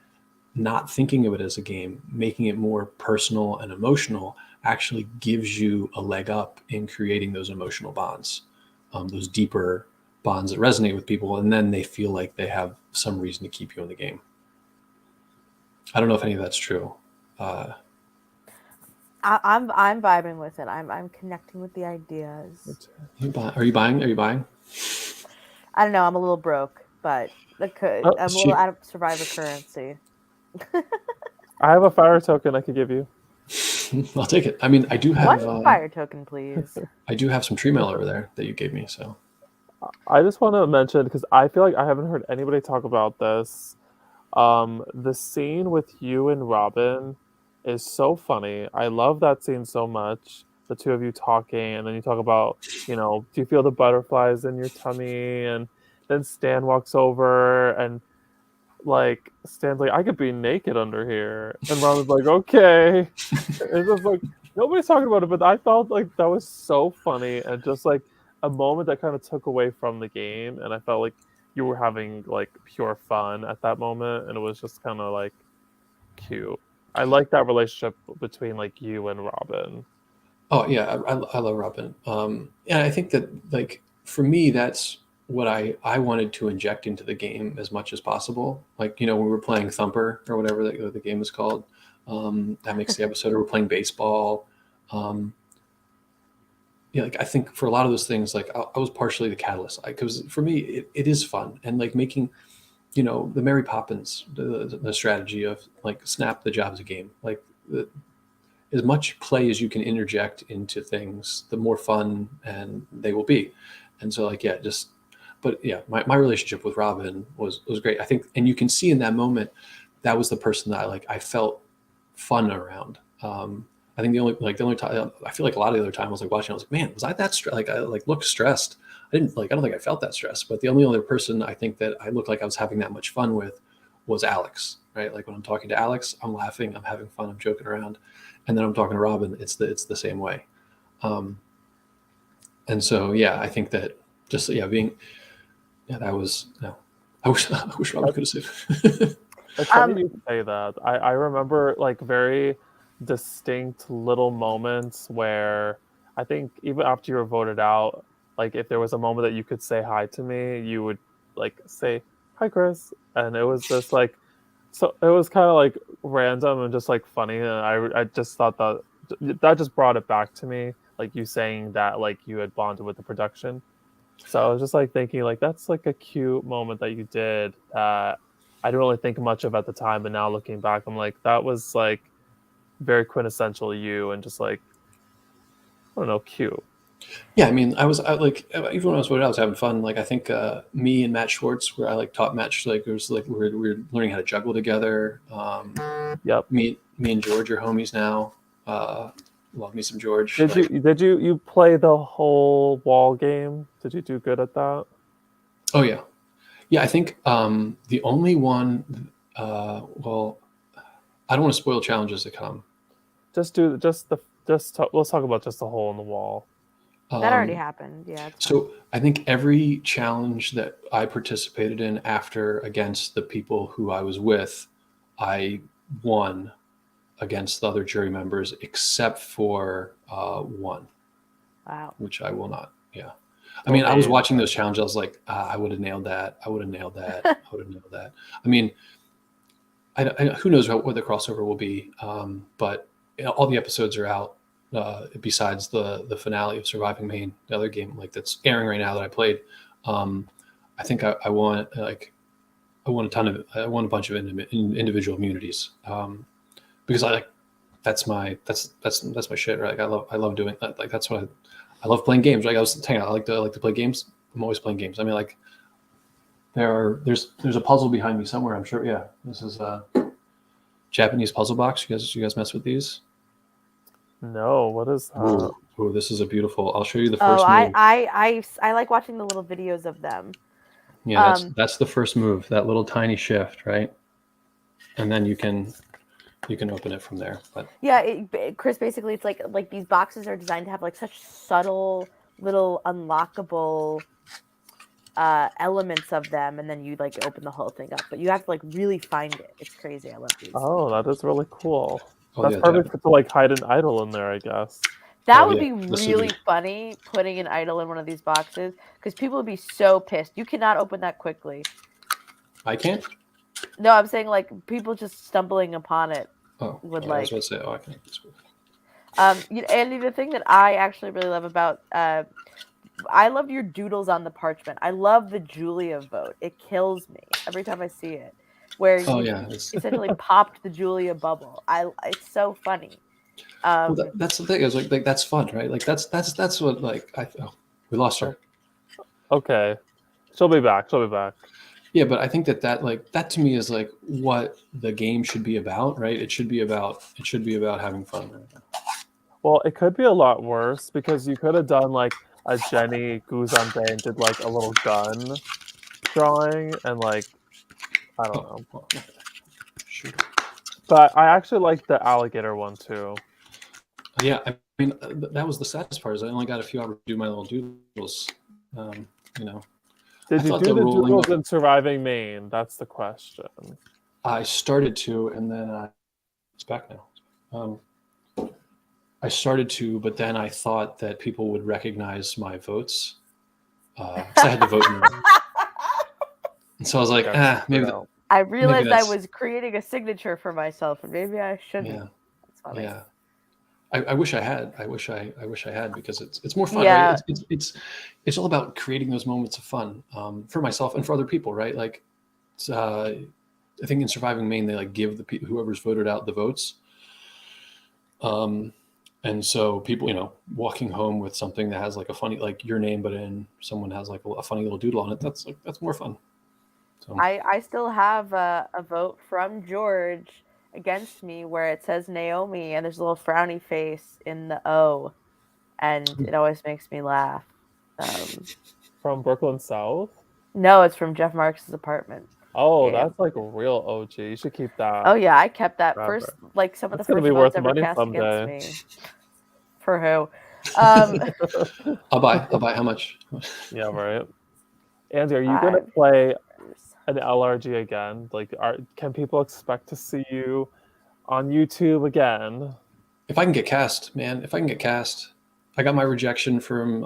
not thinking of it as a game, making it more personal and emotional, actually gives you a leg up in creating those emotional bonds, those deeper bonds that resonate with people, and then they feel like they have some reason to keep you in the game. I don't know if any of that's true. I'm vibing with it. I'm connecting with the ideas. Are you buying? Are you buying? I don't know. I'm a little broke, but Oh, I'm a little out of Survivor currency. I have a fire token I could give you. I'll take it. I mean, I do One have fire token, please. I do have some tree mail over there that you gave me. So I just want to mention because I feel like I haven't heard anybody talk about this. The scene with you and Robin is so funny. I love that scene so much. The two of you talking, and then you talk about, do you feel the butterflies in your tummy? And then Stan walks over and like Stan's like, I could be naked under here. And Robin's like, okay. It's just like nobody's talking about it, but I felt like that was so funny and just like a moment that kind of took away from the game, and I felt like you were having like pure fun at that moment, and it was just kind of like cute. I like that relationship between like you and Robin. oh yeah, I love Robin. And I think that like for me, that's what I wanted to inject into the game as much as possible. Like when we were playing Thumper or whatever the game is called, that makes the episode. Or we're playing baseball. Um, yeah, like I think for a lot of those things, like I was partially the catalyst. Because for me, it is fun and like making the Mary Poppins, the strategy of like snap the jobs a game, like as much play as you can interject into things, the more fun and they will be. And so like, yeah, but yeah, my relationship with Robin was great. I think, and you can see in that moment, that was the person that I felt fun around. I think the only time I feel like a lot of the other time I was like watching, I was like, man, was I that like I like looked stressed. I don't think I felt that stressed, but the only other person I think that I looked like I was having that much fun with was Alex, right? Like when I'm talking to Alex, I'm laughing, I'm having fun, I'm joking around. And then I'm talking to Robin, it's the same way. And so, yeah, I think that just, that was, I wish Robin could have saved. It's funny you say that. I remember like very distinct little moments where I think even after you were voted out, like if there was a moment that you could say hi to me, you would like say hi, Chris, and it was just like so. It was kind of like random and just like funny, and I just thought that just brought it back to me, like you saying that like you had bonded with the production. So I was just like thinking like that's like a cute moment that you did that I didn't really think much of at the time, but now looking back, I'm like that was like very quintessential you and just like I don't know, cute. Yeah, I mean, like even when I was voted out, I was having fun. Like I think me and Matt Schwartz, where I like taught Matt, like it was like we were learning how to juggle together. Yep. Me and George are homies now. Love me some George. Did you play the whole wall game? Did you do good at that? Oh yeah, yeah. I think the only one. Well, I don't want to spoil challenges to come. Let's talk about just the hole in the wall. That already happened. Yeah. So I think every challenge that I participated in after against the people who I was with, I won against the other jury members except for one. Wow. Which I will not. Yeah. I mean, I was watching those challenges. I was like, I would have nailed that. I would have nailed that. I would have nailed that. I mean, who knows what the crossover will be. But all the episodes are out. Besides the finale of Surviving Maine, the other game like that's airing right now that I played. I think I won I won a bunch of individual immunities because that's my shit, right? Like, I love doing that. Like that's what I love playing games. Like I was saying, I like to play games. I'm always playing games. I mean, like there's a puzzle behind me somewhere. I'm sure. Yeah, this is a Japanese puzzle box. You guys mess with these? No, what is that? Oh, this is a beautiful. I'll show you the first move. move. I like watching the little videos of them. Yeah, that's the first move. That little tiny shift, right? And then you can open it from there. But yeah, Chris, basically, it's like these boxes are designed to have like such subtle little unlockable elements of them, and then you like open the whole thing up. But you have to like really find it. It's crazy. I love these. Oh, that is really cool. That's perfect to like hide an idol in there, I guess. That would be really funny, putting an idol in one of these boxes, because people would be so pissed. You cannot open that quickly. I can't? No, I'm saying like people just stumbling upon it Oh, would I was like. about to say, oh, I can. Andy, the thing that I actually really love about I love your doodles on the parchment. I love the Julia vote. It kills me every time I see it, where Oh you yeah, essentially popped the Julia bubble. It's so funny. well, that's the thing. Is like that's fun, right? Like that's what like we lost her. Okay. She'll be back. She'll be back. Yeah, but I think that to me is like what the game should be about, right? It should be about having fun. Right? Well, it could be a lot worse because you could have done like a Jenny Guzande and did like a little gun drawing and like I don't know. Well, sure. But I actually like the alligator one too. Yeah, I mean that was the saddest part. Is I only got a few hours to do my little doodles. You know, I Did you thought do the the rolling doodles up. in Surviving Maine? That's the question. I started to, and then it's back now. I started to, but then I thought that people would recognize my votes because I had to vote. And so I was like, Yeah, maybe I maybe realized I that's was creating a signature for myself, and maybe I shouldn't. yeah, That's funny. yeah. I wish I had. I wish I had because it's more fun, Yeah. right? It's all about creating those moments of fun for myself and for other people, right? Like, I think in Surviving Maine they like give the people whoever's voted out the votes, and so people, walking home with something that has like a funny like your name, but in someone has like a funny little doodle on it. That's more fun. So I still have a vote from George against me where it says Naomi and there's a little frowny face in the O, and it always makes me laugh. From Brooklyn South? No, it's from Jeff Marks' apartment. Oh, Yeah. that's like a real OG. You should keep that. Oh yeah, I kept that Forever. first, like some of That's the gonna first be votes worth ever money cast someday. against me. For who? I'll buy. How much? Yeah, right. Andy, are you gonna 5 play years. an LRG again? Like, can people expect to see you on YouTube again? If I can get cast, man. If I can get cast. I got my rejection from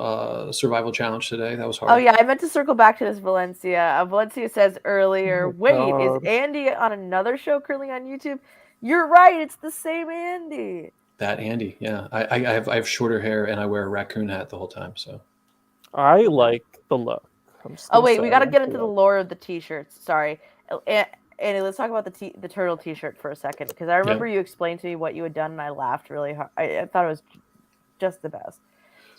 Survival Challenge today. That was hard. Oh yeah, I meant to circle back to this Valencia. Valencia says earlier, Oh, wait, is God. Andy on another show currently on YouTube? You're right, it's the same Andy. That Andy, yeah. I have shorter hair and I wear a raccoon hat the whole time. So I like the look. I'm just Oh gonna wait, say we I got to like get the into the look. lore of the t-shirts. Sorry, Andy, let's talk about the turtle t-shirt for a second because I remember you explained to me what you had done and I laughed really hard. I thought it was just the best.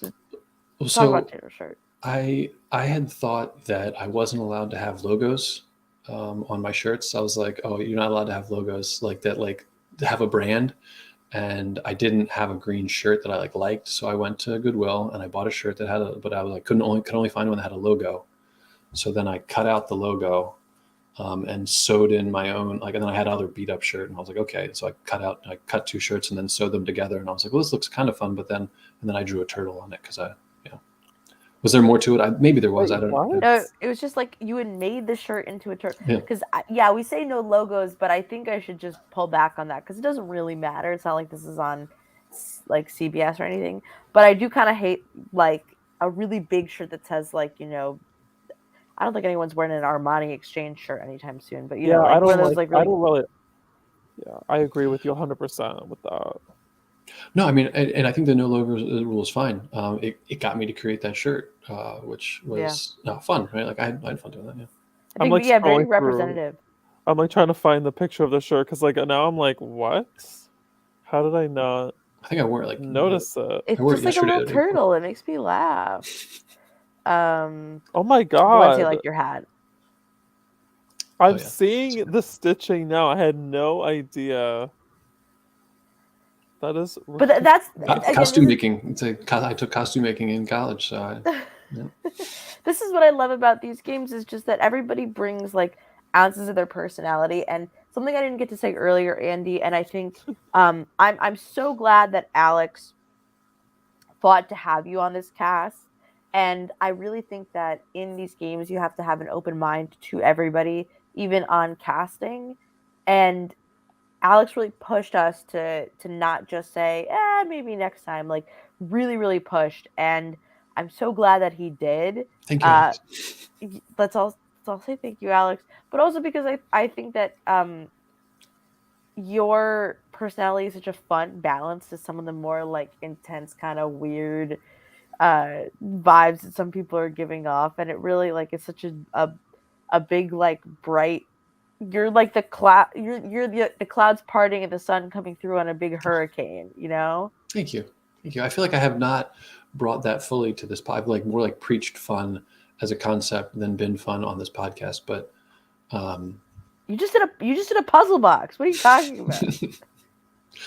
Talk about turtle shirt. I had thought that I wasn't allowed to have logos on my shirts. I was like, oh, you're not allowed to have logos like that, like to have a brand. And I didn't have a green shirt that I liked, so I went to Goodwill and I bought a shirt that had but I was like could only find one that had a logo. So then I cut out the logo and sewed in my own and then I had other beat up shirt and I was like, okay. So I cut 2 shirts and then sewed them together and I was like, well, this looks kind of fun. But then I drew a turtle on it because was there more to it? Maybe there was. Wait, I don't what? know. No, it was just like you had made the shirt into a turtle. Yeah. Because we say no logos, but I think I should just pull back on that because it doesn't really matter. It's not like this is on like CBS or anything. But I do kind of hate like a really big shirt that says like I don't think anyone's wearing an Armani Exchange shirt anytime soon. But Yeah, like I one don't of those like. like I really. don't really. Yeah, I agree with you 100% with that. No, I mean, and I think the no logos rule is fine. It got me to create that shirt, which was fun, right? Like I had fun doing that. Yeah. I think, like very scrolling through. representative. I'm like trying to find the picture of the shirt because like now I'm like, what? How did I not I think I wore it like notice it? It's wore it just like a little yesterday or the day before. turtle. It makes me laugh. Oh my Valencia, god! like your hat. I'm yeah. seeing the stitching now. I had no idea. That is. But that's costume making. I took costume making in college, so this is what I love about these games is just that everybody brings like ounces of their personality. And something I didn't get to say earlier, Andy, and I think I'm so glad that Alex fought to have you on this cast. And I really think that in these games you have to have an open mind to everybody, even on casting. And Alex really pushed us to not just say, maybe next time, like really, really pushed. And I'm so glad that he did. thank you. Alex. Let's all So I'll say thank you, Alex. But also because I think that your personality is such a fun balance to some of the more like intense, kind of weird vibes that some people are giving off, and it really like it's such a big like bright. You're like the cloud. You're the clouds parting and the sun coming through on a big hurricane. You know. Thank you. Thank you. I feel like I have not brought that fully to this pod. I've like more like preached fun as a concept than been fun on this podcast. But You just did a puzzle box. What are you talking about?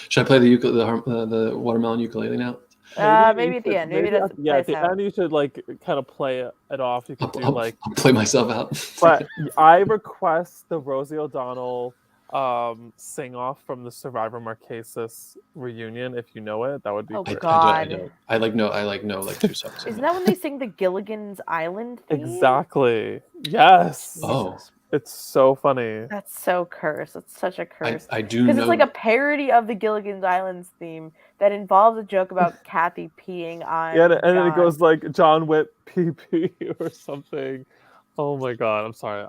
should I play the watermelon ukulele now? Maybe at the end. Maybe that's yeah, at the end you should like kind of play it off. You could do like I'll play myself out. But I request the Rosie O'Donnell sing off from the Survivor Marquesas reunion. If you know it, that would be Oh, great. God. I don't. I know like 2 songs. Isn't that when they sing the Gilligan's Island theme? Exactly. Yes. Oh, It's so funny. That's so cursed. That's such a curse. I do know. Because it's like a parody of the Gilligan's Island theme that involves a joke about Kathy peeing on. Yeah, and then it John. goes like John Witt PP or something. Oh my god, I'm sorry.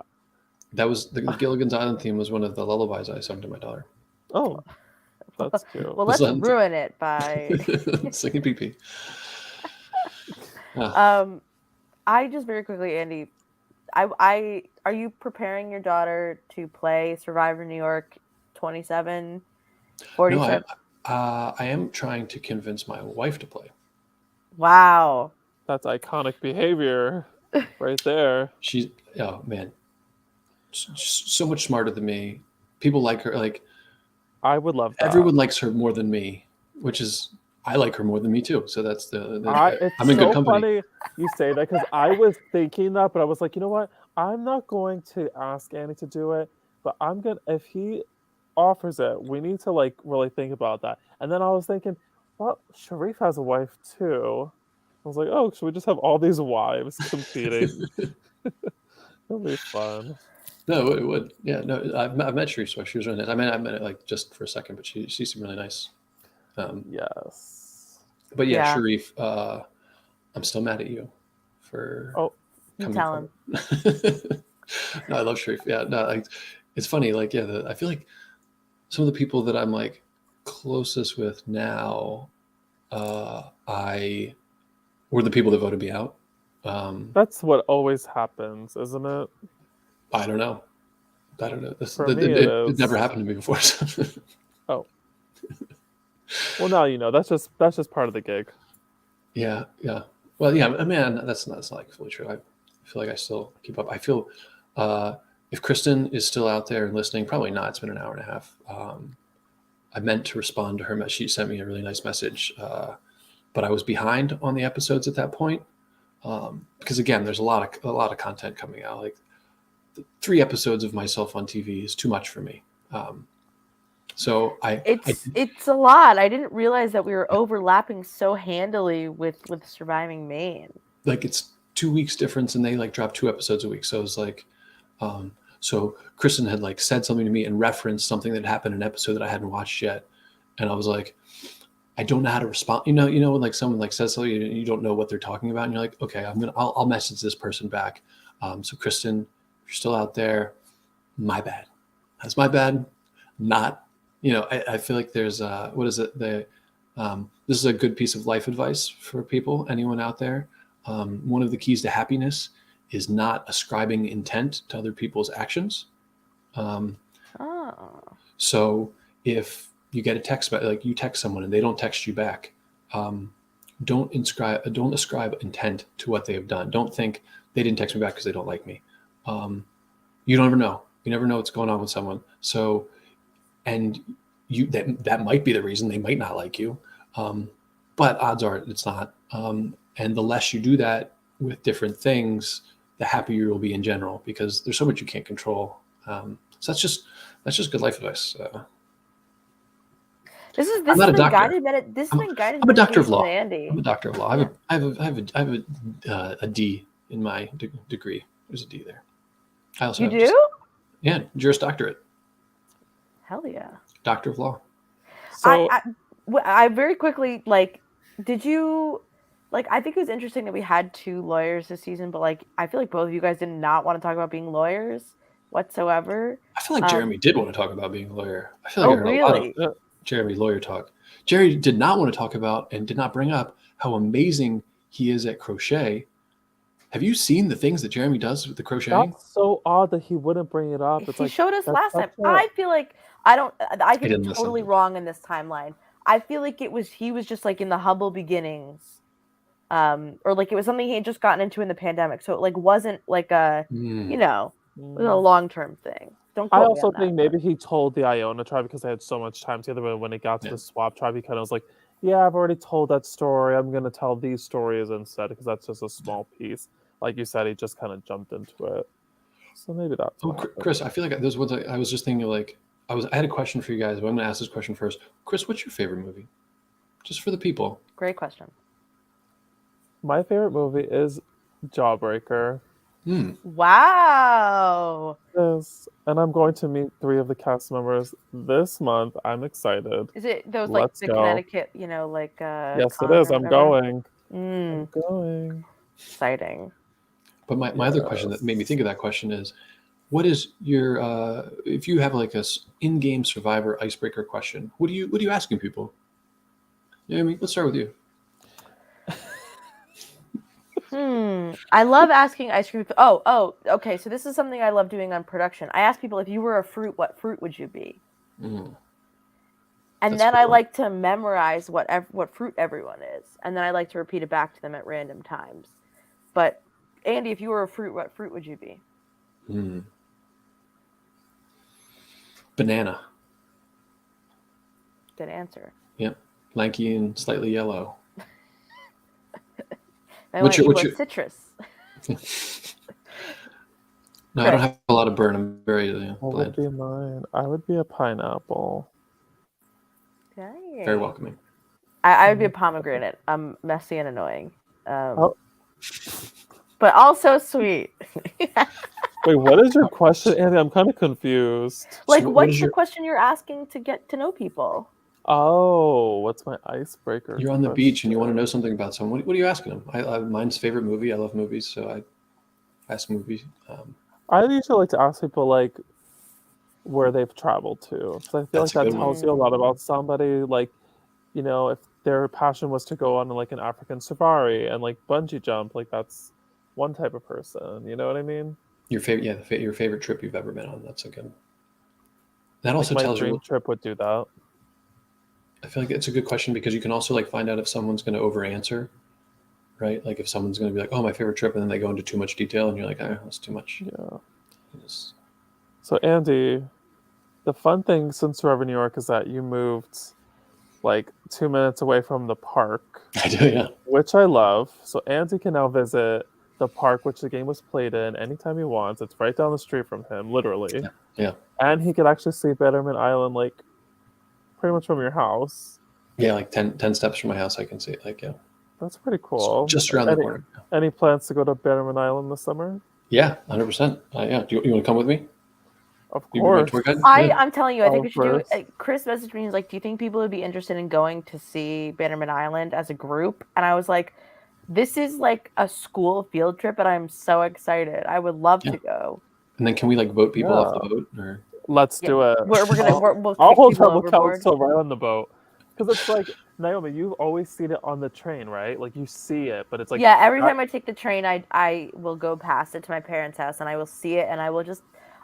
That was the Gilligan's Island theme was one of the lullabies I sung to my daughter. Oh, that's cute. Well, let's ruin it by singing PP. I just very quickly, Andy, I are you preparing your daughter to play Survivor New York 27, 47? No, I am trying to convince my wife to play. Wow. That's iconic behavior right there. She's, oh man, so much smarter than me. People like her. Like, I would love that. Everyone likes her more than me, which is, I like her more than me too. So that's I'm in good company. Funny you say that because I was thinking that, but I was like, you know what? I'm not going to ask Annie to do it, but I'm gonna. If he offers it, we need to like really think about that. And then I was thinking, well, Sharif has a wife too. I was like, oh, should we just have all these wives competing? It'll be fun. No, it would. Yeah, no, I've met Sharif's wife. She was really nice. I met it like just for a second, but she seemed really nice. Yes. But yeah, Sharif, I'm still mad at you for. Oh, you tell him. No, I love Sharif. Yeah, no, like it's funny. Like, yeah, I feel like some of the people that I'm like closest with now, I were the people that voted me out. That's what always happens, isn't it? I don't know. It never happened to me before. So. Oh. Well, now you know. That's just part of the gig. Yeah. Well, yeah. I mean, that's not like fully true. I feel like I still keep up. I feel if Kristen is still out there and listening, probably not. It's been an hour and a half. I meant to respond to her. She sent me a really nice message, but I was behind on the episodes at that point because again, there's a lot of content coming out. Like 3 episodes of myself on TV is too much for me. So it's a lot. I didn't realize that we were overlapping so handily with Surviving Maine. Like it's 2 weeks difference, and they like drop 2 episodes a week. So it's like, so Kristen had like said something to me and referenced something that happened in an episode that I hadn't watched yet, and I was like, I don't know how to respond. You know, when like someone like says something and you don't know what they're talking about, and you're like, okay, I'll message this person back. So Kristen, if you're still out there, my bad. That's my bad. Not. You know, I feel like there's what is it? This is a good piece of life advice for people, anyone out there. One of the keys to happiness is not ascribing intent to other people's actions. So if you get a text, like you text someone and they don't text you back, don't ascribe intent to what they have done. Don't think they didn't text me back because they don't like me. You never know. You never know what's going on with someone. So. And that might be the reason they might not like you, but odds are it's not. And the less you do that with different things, the happier you'll be in general, because there's so much you can't control. So that's just good life advice. This has been guided meditation. I'm a doctor of law. Andy. I'm a doctor of law. I have a D in my degree. There's a D there. I also have Juris Doctorate. Hell yeah. Doctor of Law. So I very quickly, like, did you, like I think it was interesting that we had 2 lawyers this season, but like I feel like both of you guys did not want to talk about being lawyers whatsoever. I feel like Jeremy did want to talk about being a lawyer. I feel like Oh, I heard a lot of really? Jeremy lawyer talk. Jerry did not want to talk about and did not bring up how amazing he is at crochet. Have you seen the things that Jeremy does with the crocheting? That's so odd that he wouldn't bring it up. It's He like showed us that's last time. such a- I feel like I could be didn't listen. totally wrong in this timeline. I feel like he was just like in the humble beginnings. Or like it was something he had just gotten into in the pandemic. So it like wasn't like a you know, it was a Mm. long-term thing. Don't I quote me also on that, think but- maybe he told the Iona tribe because they had so much time together. But when it got to Yeah. the swap tribe, he kind of was like, "Yeah, I've already told that story. I'm gonna tell these stories instead because that's just a small piece." Like you said, he just kind of jumped into it. So maybe that's Oh, what happened. Chris, I feel like there's one. I was just thinking like I had a question for you guys, but I'm gonna ask this question first. Chris, what's your favorite movie? Just for the people. Great question. My favorite movie is Jawbreaker. Hmm. Wow. Yes, and I'm going to meet 3 of the cast members this month. I'm excited. Is it those like Let's the go. Connecticut, like Yes, it con is. or I'm whatever? going. Mm, I'm going. exciting. But my other question that made me think of that question is, what is your if you have like a in-game Survivor icebreaker question? What are you asking people? Yeah, I mean, let's start with you. I love asking ice cream. Oh, okay. So this is something I love doing on production. I ask people if you were a fruit, what fruit would you be? Mm. And That's then I cool. like to memorize what fruit everyone is, and then I like to repeat it back to them at random times. But Andy, if you were a fruit, what fruit would you be? Mm. Banana. Good answer. Yep, lanky and slightly yellow. What's your citrus? No, I don't have a lot of burn. I'm very What bland. would be mine? I would be a pineapple. Very welcoming. I would be a pomegranate. I'm messy and annoying, Oh. but also sweet. Wait, what is your question, Andy? I'm kind of confused. Like, So what's the question you're asking to get to know people? Oh, what's my icebreaker? You're on the beach and you want to know something about someone. What are you asking them? Mine's favorite movie. I love movies, so I ask movies. I usually like to ask people like where they've traveled to, because I feel That's a like that good one. tells you a lot about somebody. Like, if their passion was to go on like an African safari and like bungee jump, like that's one type of person. You know what I mean? Your favorite, your favorite trip you've ever been on. That's a good. That also Like my tells dream you. trip would do that. I feel like it's a good question because you can also like find out if someone's going to over answer, right? Like if someone's going to be like, "Oh, my favorite trip," and then they go into too much detail, and you're like, "Ah, that's too much." Yeah. Just- So Andy, the fun thing since Forever New York is that you moved like 2 minutes away from the park, I do, yeah. which I love. So Andy can now visit the park which the game was played in anytime he wants. It's right down the street from him, literally. Yeah. And he could actually see Bannerman Island like pretty much from your house. Yeah, like 10 steps from my house, I can see it. Like, yeah, That's pretty cool. just around the corner. Any plans to go to Bannerman Island this summer? Yeah, 100%. Yeah. Do you want to come with me? Of You be my course. tour guide? Yeah. I'm telling you, I think we should do. first. Chris messaged me. He's like, "Do you think people would be interested in going to see Bannerman Island as a group?" And I was like, "This is like a school field trip, and I'm so excited. I would love to go." And then can we like vote people off Yeah. the boat? Or Let's do it. We'll I'll kick hold people up with overboard. Council right on the boat. Because it's like, Naomi, you've always seen it on the train, right? Like you see it, but it's like Yeah, every time I take the train, I will go past it to my parents' house, and I will see it, and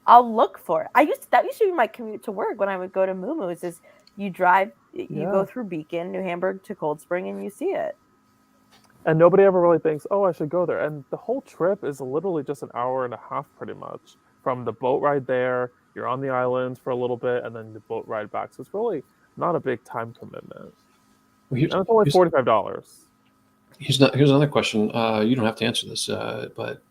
I'll look for it. That used to be my commute to work when I would go to Moo-Moo's. Is you go through Beacon, New Hamburg to Cold Spring, and you see it. And nobody ever really thinks, oh, I should go there. And the whole trip is literally just an hour and a half, pretty much. From the boat ride there, you're on the island for a little bit, and then the boat ride back. So it's really not a big time commitment. Well, And it's only $45. Here's another question. You don't have to answer this, but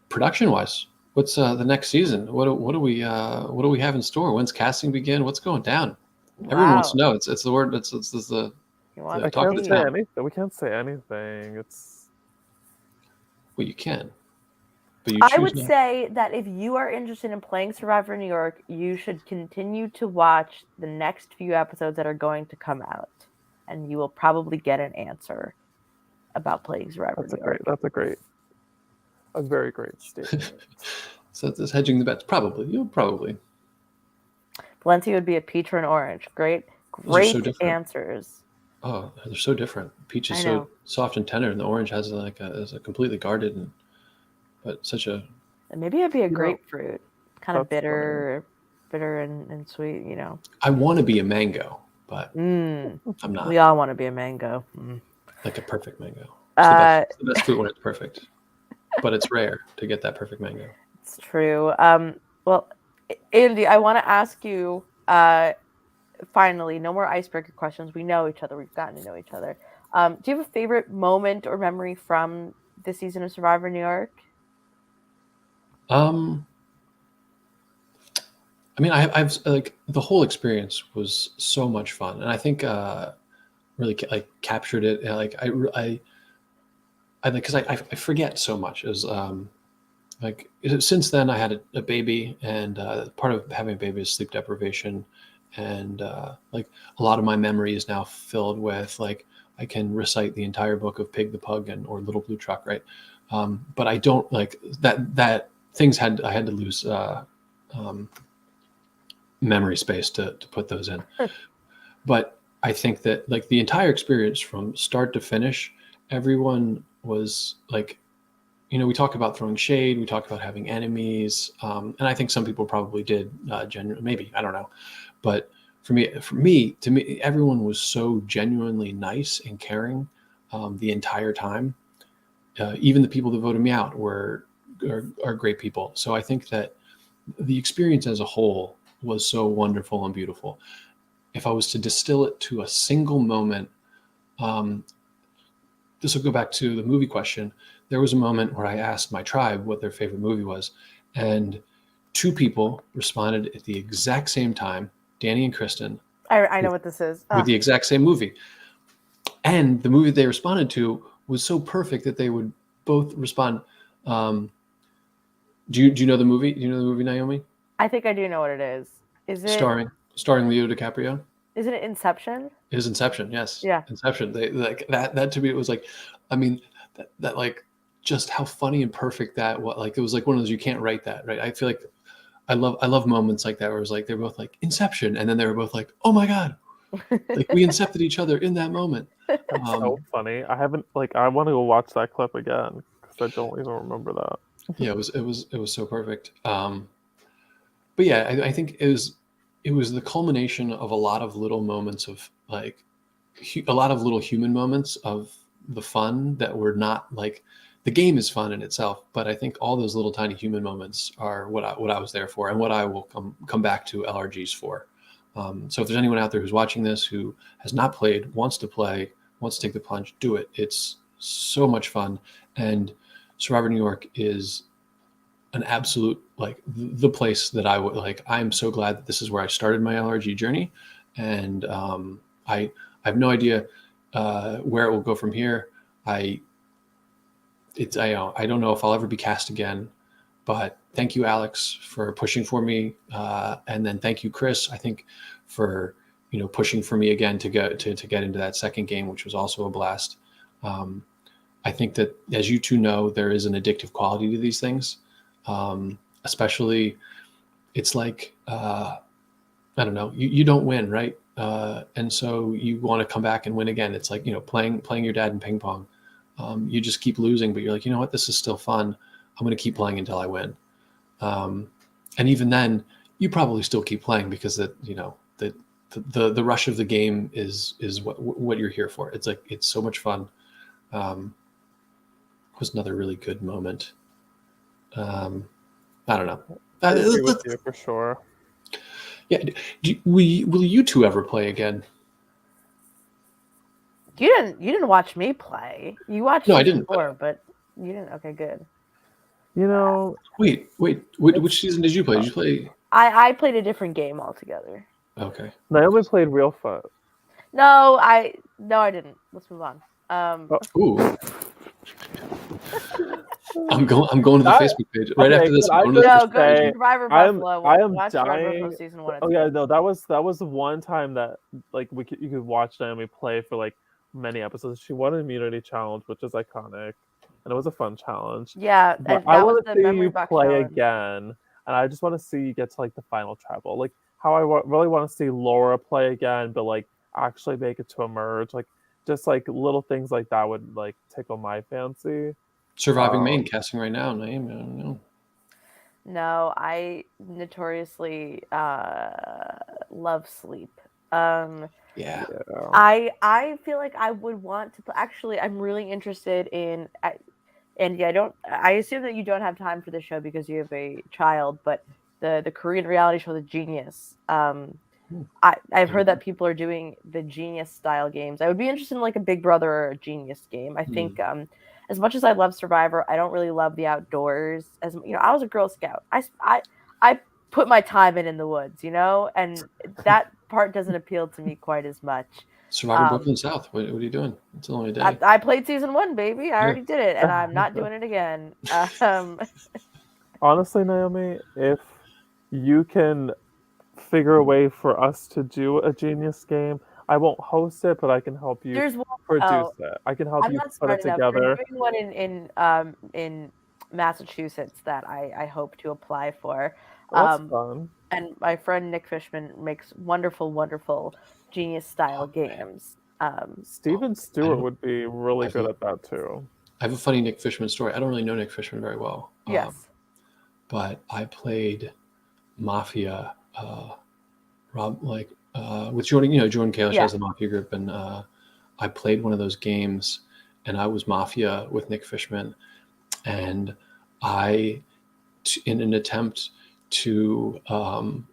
production-wise, what's the next season? What do we have in store? When's casting begin? What's going down? Everyone wants to know. It's the word. It's the. You I talk can't to say town. anything. We can't say anything. It's. Well, you can. But you I choose would not. say that if you are interested in playing Survivor New York, you should continue to watch the next few episodes that are going to come out, and you will probably get an answer. about playing Survivor New York. A very great statement. So that's hedging the bets. Probably. Valencia would be a peach or an orange. Great Those are so different. answers. Oh, they're so different. Peach is I so know. soft and tender, and the orange has is a completely guarded, but such a. And maybe it'd be a know, grapefruit, kind of that's bitter and sweet. You know. I want to be a mango, but I'm not. We all want to be a mango. Like a perfect mango. It's the best fruit when it's perfect, but it's rare to get that perfect mango. It's true. Well, Andy, I want to ask you. Finally, no more icebreaker questions. We know each other. We've gotten to know each other. Do you have a favorite moment or memory from this season of Survivor New York? I mean, I've like the whole experience was so much fun, and I think really like captured it. Like I because I forget so much. It was like since then I had a baby, and part of having a baby is sleep deprivation, and like a lot of my memory is now filled with like I can recite the entire book of Pig the Pug or Little Blue Truck, right? But I don't like that things I had to lose memory space to put those in. But I think that like the entire experience from start to finish, everyone was like, you know, we talk about throwing shade, we talk about having enemies, and I think some people probably did genuinely, maybe, I don't know. But to me, everyone was so genuinely nice and caring the entire time. Even the people that voted me out are great people. So I think that the experience as a whole was so wonderful and beautiful. If I was to distill it to a single moment, this will go back to the movie question. There was a moment where I asked my tribe what their favorite movie was, and 2 people responded at the exact same time, Danny and Kristen. I know what this is. With the exact same movie. And the movie they responded to was so perfect that they would both respond. Do you know the movie? Do you know the movie, Naomi? I think I do know what it is. Is it starring Leo DiCaprio? Isn't it Inception? It is Inception, yes. Yeah. Inception. They like that to me. It was like, I mean, that like just how funny and perfect that was. Like it was like one of those you can't write that, right? I feel like I love moments like that where it was like they're both like Inception, and then they were both like, oh my god, like we incepted each other in that moment. That's so funny. I haven't I want to go watch that clip again because I don't even remember that. Yeah, it was so perfect. But yeah, I think it was the culmination of a lot of little moments of like a lot of little human moments of the fun that were not like the game is fun in itself, but I think all those little tiny human moments are what I was there for and what I will come back to LRGs for. So if there's anyone out there who's watching this who has not played, wants to play, wants to take the plunge, do it. It's so much fun. And Survivor New York is an absolute like the place that I would like. I'm so glad that this is where I started my LRG journey, and I have no idea where it will go from here. I don't know if I'll ever be cast again, but thank you, Alex, for pushing for me, and then thank you, Chris. I think for pushing for me again to get into that second game, which was also a blast. I think that, as you two know, there is an addictive quality to these things. Especially it's like, I don't know, you don't win, right? And so you want to come back and win again. It's like, playing your dad in ping pong. You just keep losing, but you're like, you know what, this is still fun. I'm going to keep playing until I win. And even then you probably still keep playing because the rush of the game is what you're here for. It's like, it's so much fun. Was another really good moment. I don't know. I agree with you for sure. Yeah. Will you two ever play again? You didn't watch me play. You watched No, I didn't. before, but you didn't. Okay, good. Wait. Which season did you play? Did you play? I played a different game altogether. Okay. Naomi played Real Foot. No, I didn't. Let's move on. Ooh. I'm going to the Facebook page right after this. Go to Survivor Buffalo. I am watch dying. from season 1. Oh yeah, no, that was the one time that you could watch Naomi play for like many episodes. She won an immunity challenge, which is iconic, and it was a fun challenge. Yeah, But and I that was want to the see memory you box play challenge. again, and I just want to see you get to like the final treble. Like how I really want to see Laura play again, but like actually make it to a merge. Like just like little things like that would like tickle my fancy. Surviving Maine Um, casting right now, Naomi. I don't know. No, I notoriously love sleep. Yeah. yeah. I feel like I would want to. Actually, I'm really interested in. And yeah, I don't. I assume that you don't have time for the show because you have a child. But the Korean reality show, The Genius. Hmm. I've heard that people are doing the Genius style games. I would be interested in like a Big Brother or a Genius game. I think as much as I love Survivor, I don't really love the outdoors. As you know, I was a Girl Scout. I put my time in the woods, you know, and that part doesn't appeal to me quite as much. Surviving Brooklyn South. What are you doing? It's only a day. I played season 1, baby. I Yeah. already did it, and I'm not doing it again. Honestly, Naomi, if you can figure a way for us to do a Genius game, I won't host it, but I can help you There's one. produce Oh, it. I can help I'm you not put smart it enough. They're together. doing one in Massachusetts that I hope to apply for. Well, that's fun. And my friend Nick Fishman makes wonderful, wonderful Genius style Oh man. games. Steven I Stewart don't. would be really I have, good a, at that too. I have a funny Nick Fishman story. I don't really know Nick Fishman very well, Yes. but I played Mafia. Rob with Jordan. You know, Jordan Kalish Yeah. has the Mafia group, and I played one of those games, and I was Mafia with Nick Fishman, and in an attempt to in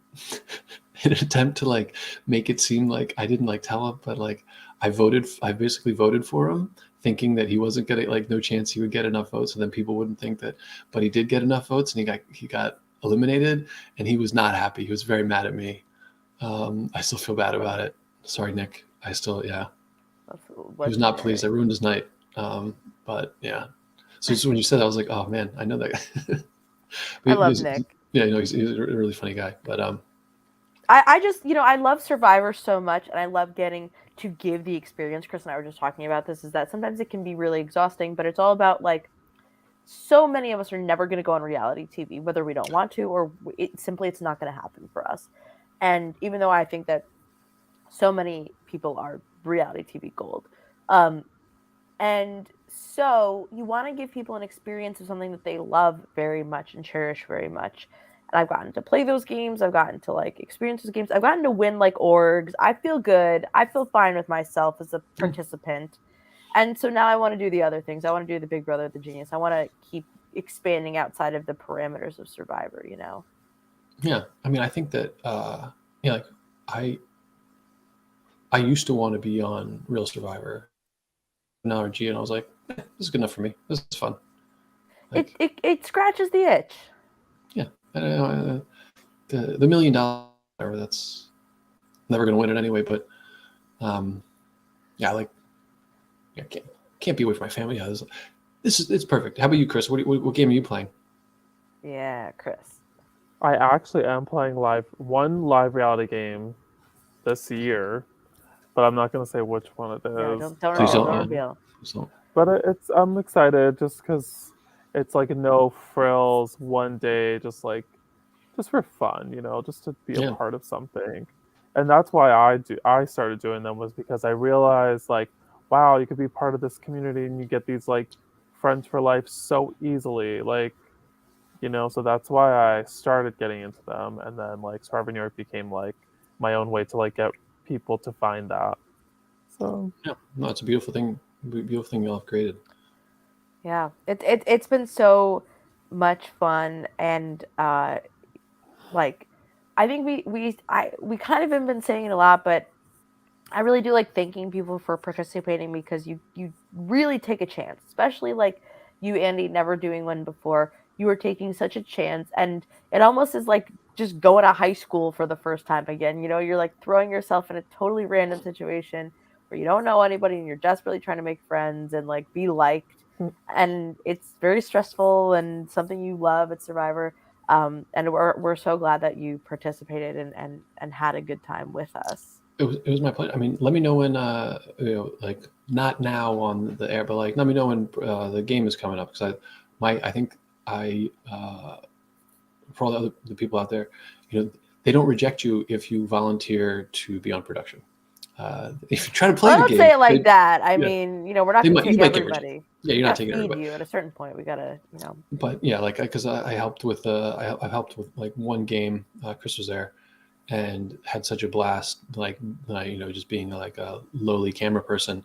an attempt to like make it seem like I didn't like tell him, but like I basically voted for him, thinking that he wasn't gonna like no chance he would get enough votes, and then people wouldn't think that, but he did get enough votes, and he got eliminated, and he was not happy. He was very mad at me. I still feel bad about it. Sorry, Nick. I still, yeah. That's He was not legendary. pleased. I ruined his night. But yeah. So just when you said that, I was like, oh man, I know that guy. I love Nick. Yeah, you know, he's a really funny guy. But I just, you know, I love Survivor so much, and I love getting to give the experience. Chris and I were just talking about this, is that sometimes it can be really exhausting, but it's all about like, so many of us are never going to go on reality TV, whether we don't want to or it's not going to happen for us. And even though I think that so many people are reality TV gold, and so you want to give people an experience of something that they love very much and cherish very much. And I've gotten to play those games. I've gotten to like experience those games. I've gotten to win like orgs. I feel good. I feel fine with myself as a participant. And so now I want to do the other things. I want to do the Big Brother, the Genius. I want to keep expanding outside of the parameters of Survivor, you know? yeah, I mean, I think that, yeah, like I used to want to be on Real Survivor, an allergy, and I was like, this is good enough for me. This is fun. Like, It scratches the itch. yeah, the $1 million, whatever, that's never going to win it anyway. But yeah, like, yeah, can't be away from my family. Yeah, it's perfect. How about you, Chris? What game are you playing? Yeah, Chris. I actually am playing one live reality game this year, but I'm not going to say which one it Yeah, is. Please don't don't. reveal. So, But it's I'm excited just because it's like no frills, one day, just for fun, just to be a yeah, part of something. And that's why I started doing them, was because I realized like, wow, you could be part of this community and you get these like friends for life so easily. Like, so that's why I started getting into them, and then like Survivor New York became like my own way to like get people to find that. So yeah, no, it's a beautiful thing. Beautiful thing y'all have created. Yeah, it's been so much fun, and like I think we kind of have been saying it a lot, but I really do like thanking people for participating, because you really take a chance, especially like you, Andy, never doing one before. You are taking such a chance, and it almost is like just going to high school for the first time again. You know, you're like throwing yourself in a totally random situation where you don't know anybody and you're desperately trying to make friends and like be liked. And it's very stressful and something you love at Survivor. And we're so glad that you participated and had a good time with us. it was my pleasure. I mean, let me know when like not now on the air, but like let me know when the game is coming up, because I think I for all the people out there, they don't reject you if you volunteer to be on production. If you try to play Well, the don't game, say it like that. I yeah, mean, we're not you going to take might get rejected. everybody. Yeah, We you're not got to taking feed everybody. you at a certain point. We got to, But yeah, like because I helped with I helped with like one game. Chris was there and had such a blast. Like just being like a lowly camera person.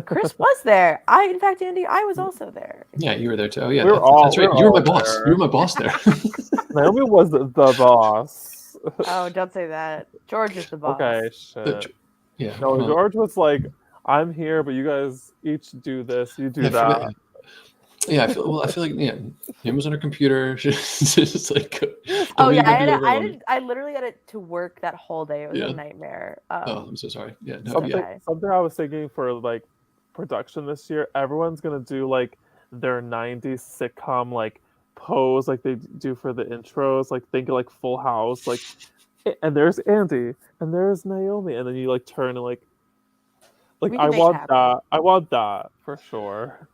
Chris was there. In fact, Andy, I was also there. Yeah, you were there too. Oh yeah, We were that's right. we were You were my all boss. You there. were my boss there. Naomi was the boss. Oh, don't say that. George is the boss. Okay, shit. Yeah. No, Well, George was like, I'm here, but you guys each do this, you do yeah, I forget. that. Yeah, I feel like Naomi was on her computer. She's just like, Oh don't yeah, even be around me. I literally had it to work that whole day. It was Yeah. a nightmare. Oh, I'm so sorry. Yeah. No. Something Yeah. okay. something I was thinking for like production this year, everyone's gonna do like their 90s sitcom like pose like they do for the intros, like think of like Full House, like and there's Andy and there's Naomi, and then you like turn and like We I can make it want happen. that. I want that for sure.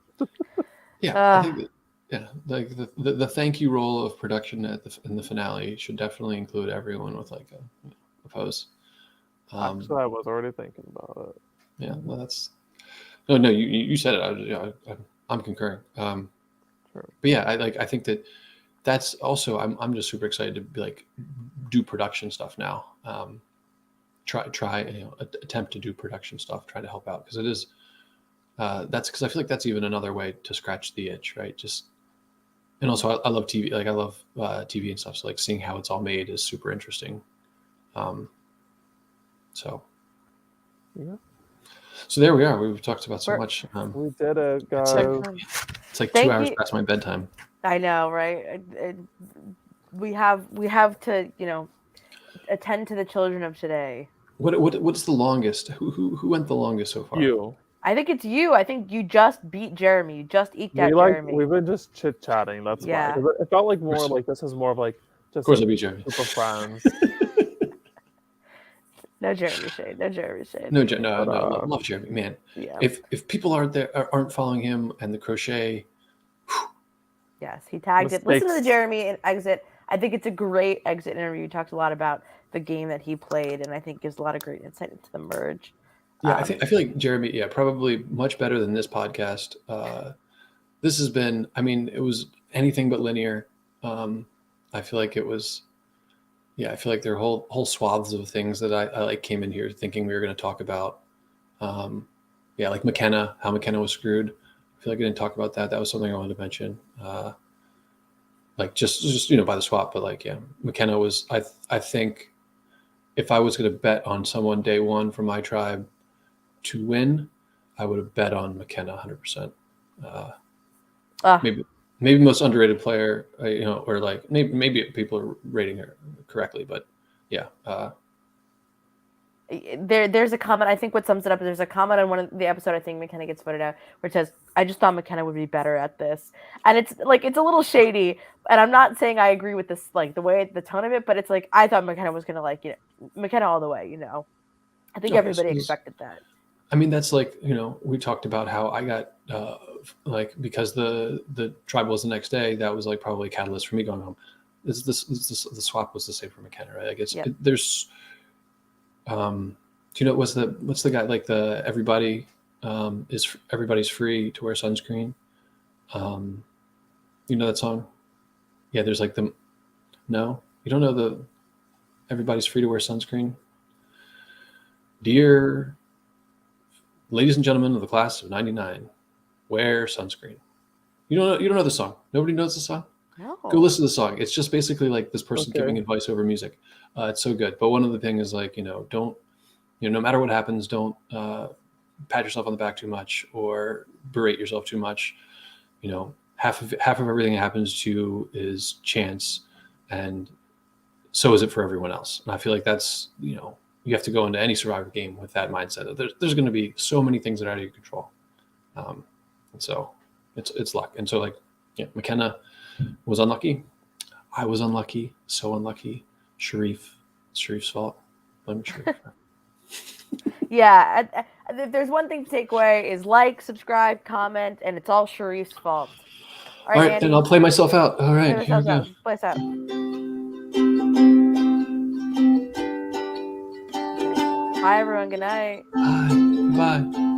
Yeah. I think that, yeah, like the thank you role of production in the finale should definitely include everyone with like a pose. Actually, I was already thinking about it. Yeah. No, that's no. You said it. I'm concurring. Sure. But yeah, I think that's also I'm just super excited to be like do production stuff now. Try attempt to do production stuff, try to help out, because it is that's because I feel like that's even another way to scratch the itch, right? Just and also I love TV, like I love TV and stuff, so like seeing how it's all made is super interesting. So Yeah. so there we are. We've talked about so We're- much. We did it, It's guys. it's like Thank 2 hours you. past my bedtime. I know, right? We have to, attend to the children of today. What's the longest? Who went the longest so far? You. I think it's you. I think you just beat Jeremy. You just eked out Jeremy. We've been just chit chatting. That's why. Yeah. 'Cause it felt like more course. like this is more of like Of just course, like I beat Jeremy. group of friends. No Jeremy shade. No Jeremy shade. No, But, love Jeremy, man. Yeah. If people aren't following him and the crochet, Yes, he tagged it. Listen to the Mistakes. Jeremy exit. I think it's a great exit interview. He talks a lot about the game that he played, and I think gives a lot of great insight into the merge. yeah, I feel like Jeremy, yeah, probably much better than this podcast. This has been, I mean, it was anything but linear. I feel like it was, yeah, I feel like there are whole swaths of things that I like came in here thinking we were going to talk about. Yeah, like McKenna, how McKenna was screwed. I feel like I didn't talk about that. That was something I wanted to mention. Like just by the swap, but like, yeah, McKenna was, I think if I was going to bet on someone day one from my tribe to win, I would have bet on McKenna 100%. Maybe most underrated player, or like maybe people are rating her correctly, but yeah. There's a comment. I think what sums it up is there's a comment on one of the episode. I think McKenna gets voted out, where it says, "I just thought McKenna would be better at this," and it's like it's a little shady. And I'm not saying I agree with this, like the tone of it, but it's like I thought McKenna was gonna McKenna all the way. I think everybody expected that. I mean, that's like we talked about how I got like because the tribe was the next day. That was like probably a catalyst for me going home. The swap was the same for McKenna, right? I guess there's. Do you know what's the guy like the everybody's free to wear sunscreen? You know that song? Yeah, there's like no, you don't know the everybody's free to wear sunscreen. Dear ladies and gentlemen of the class of '99, wear sunscreen. You don't know the song. Nobody knows the song. No. Go listen to the song. It's just basically like this person giving advice over music. It's so good. But one of the things is like, don't, no matter what happens, don't pat yourself on the back too much or berate yourself too much. Half of everything that happens to you is chance, and so is it for everyone else. And I feel like that's, you have to go into any Survivor game with that mindset. There's going to be so many things that are out of your control. And so it's luck. And so like, yeah, McKenna was unlucky. I was unlucky. So unlucky. Sharif's fault. I'm sure. Yeah, if there's one thing to take away is like, subscribe, comment, and it's all Sharif's fault. All All right, right, Andy. and I'll play myself out. All right, Play here we us go. out. Play us out. Okay. Bye, everyone. Good night. Bye. Goodbye.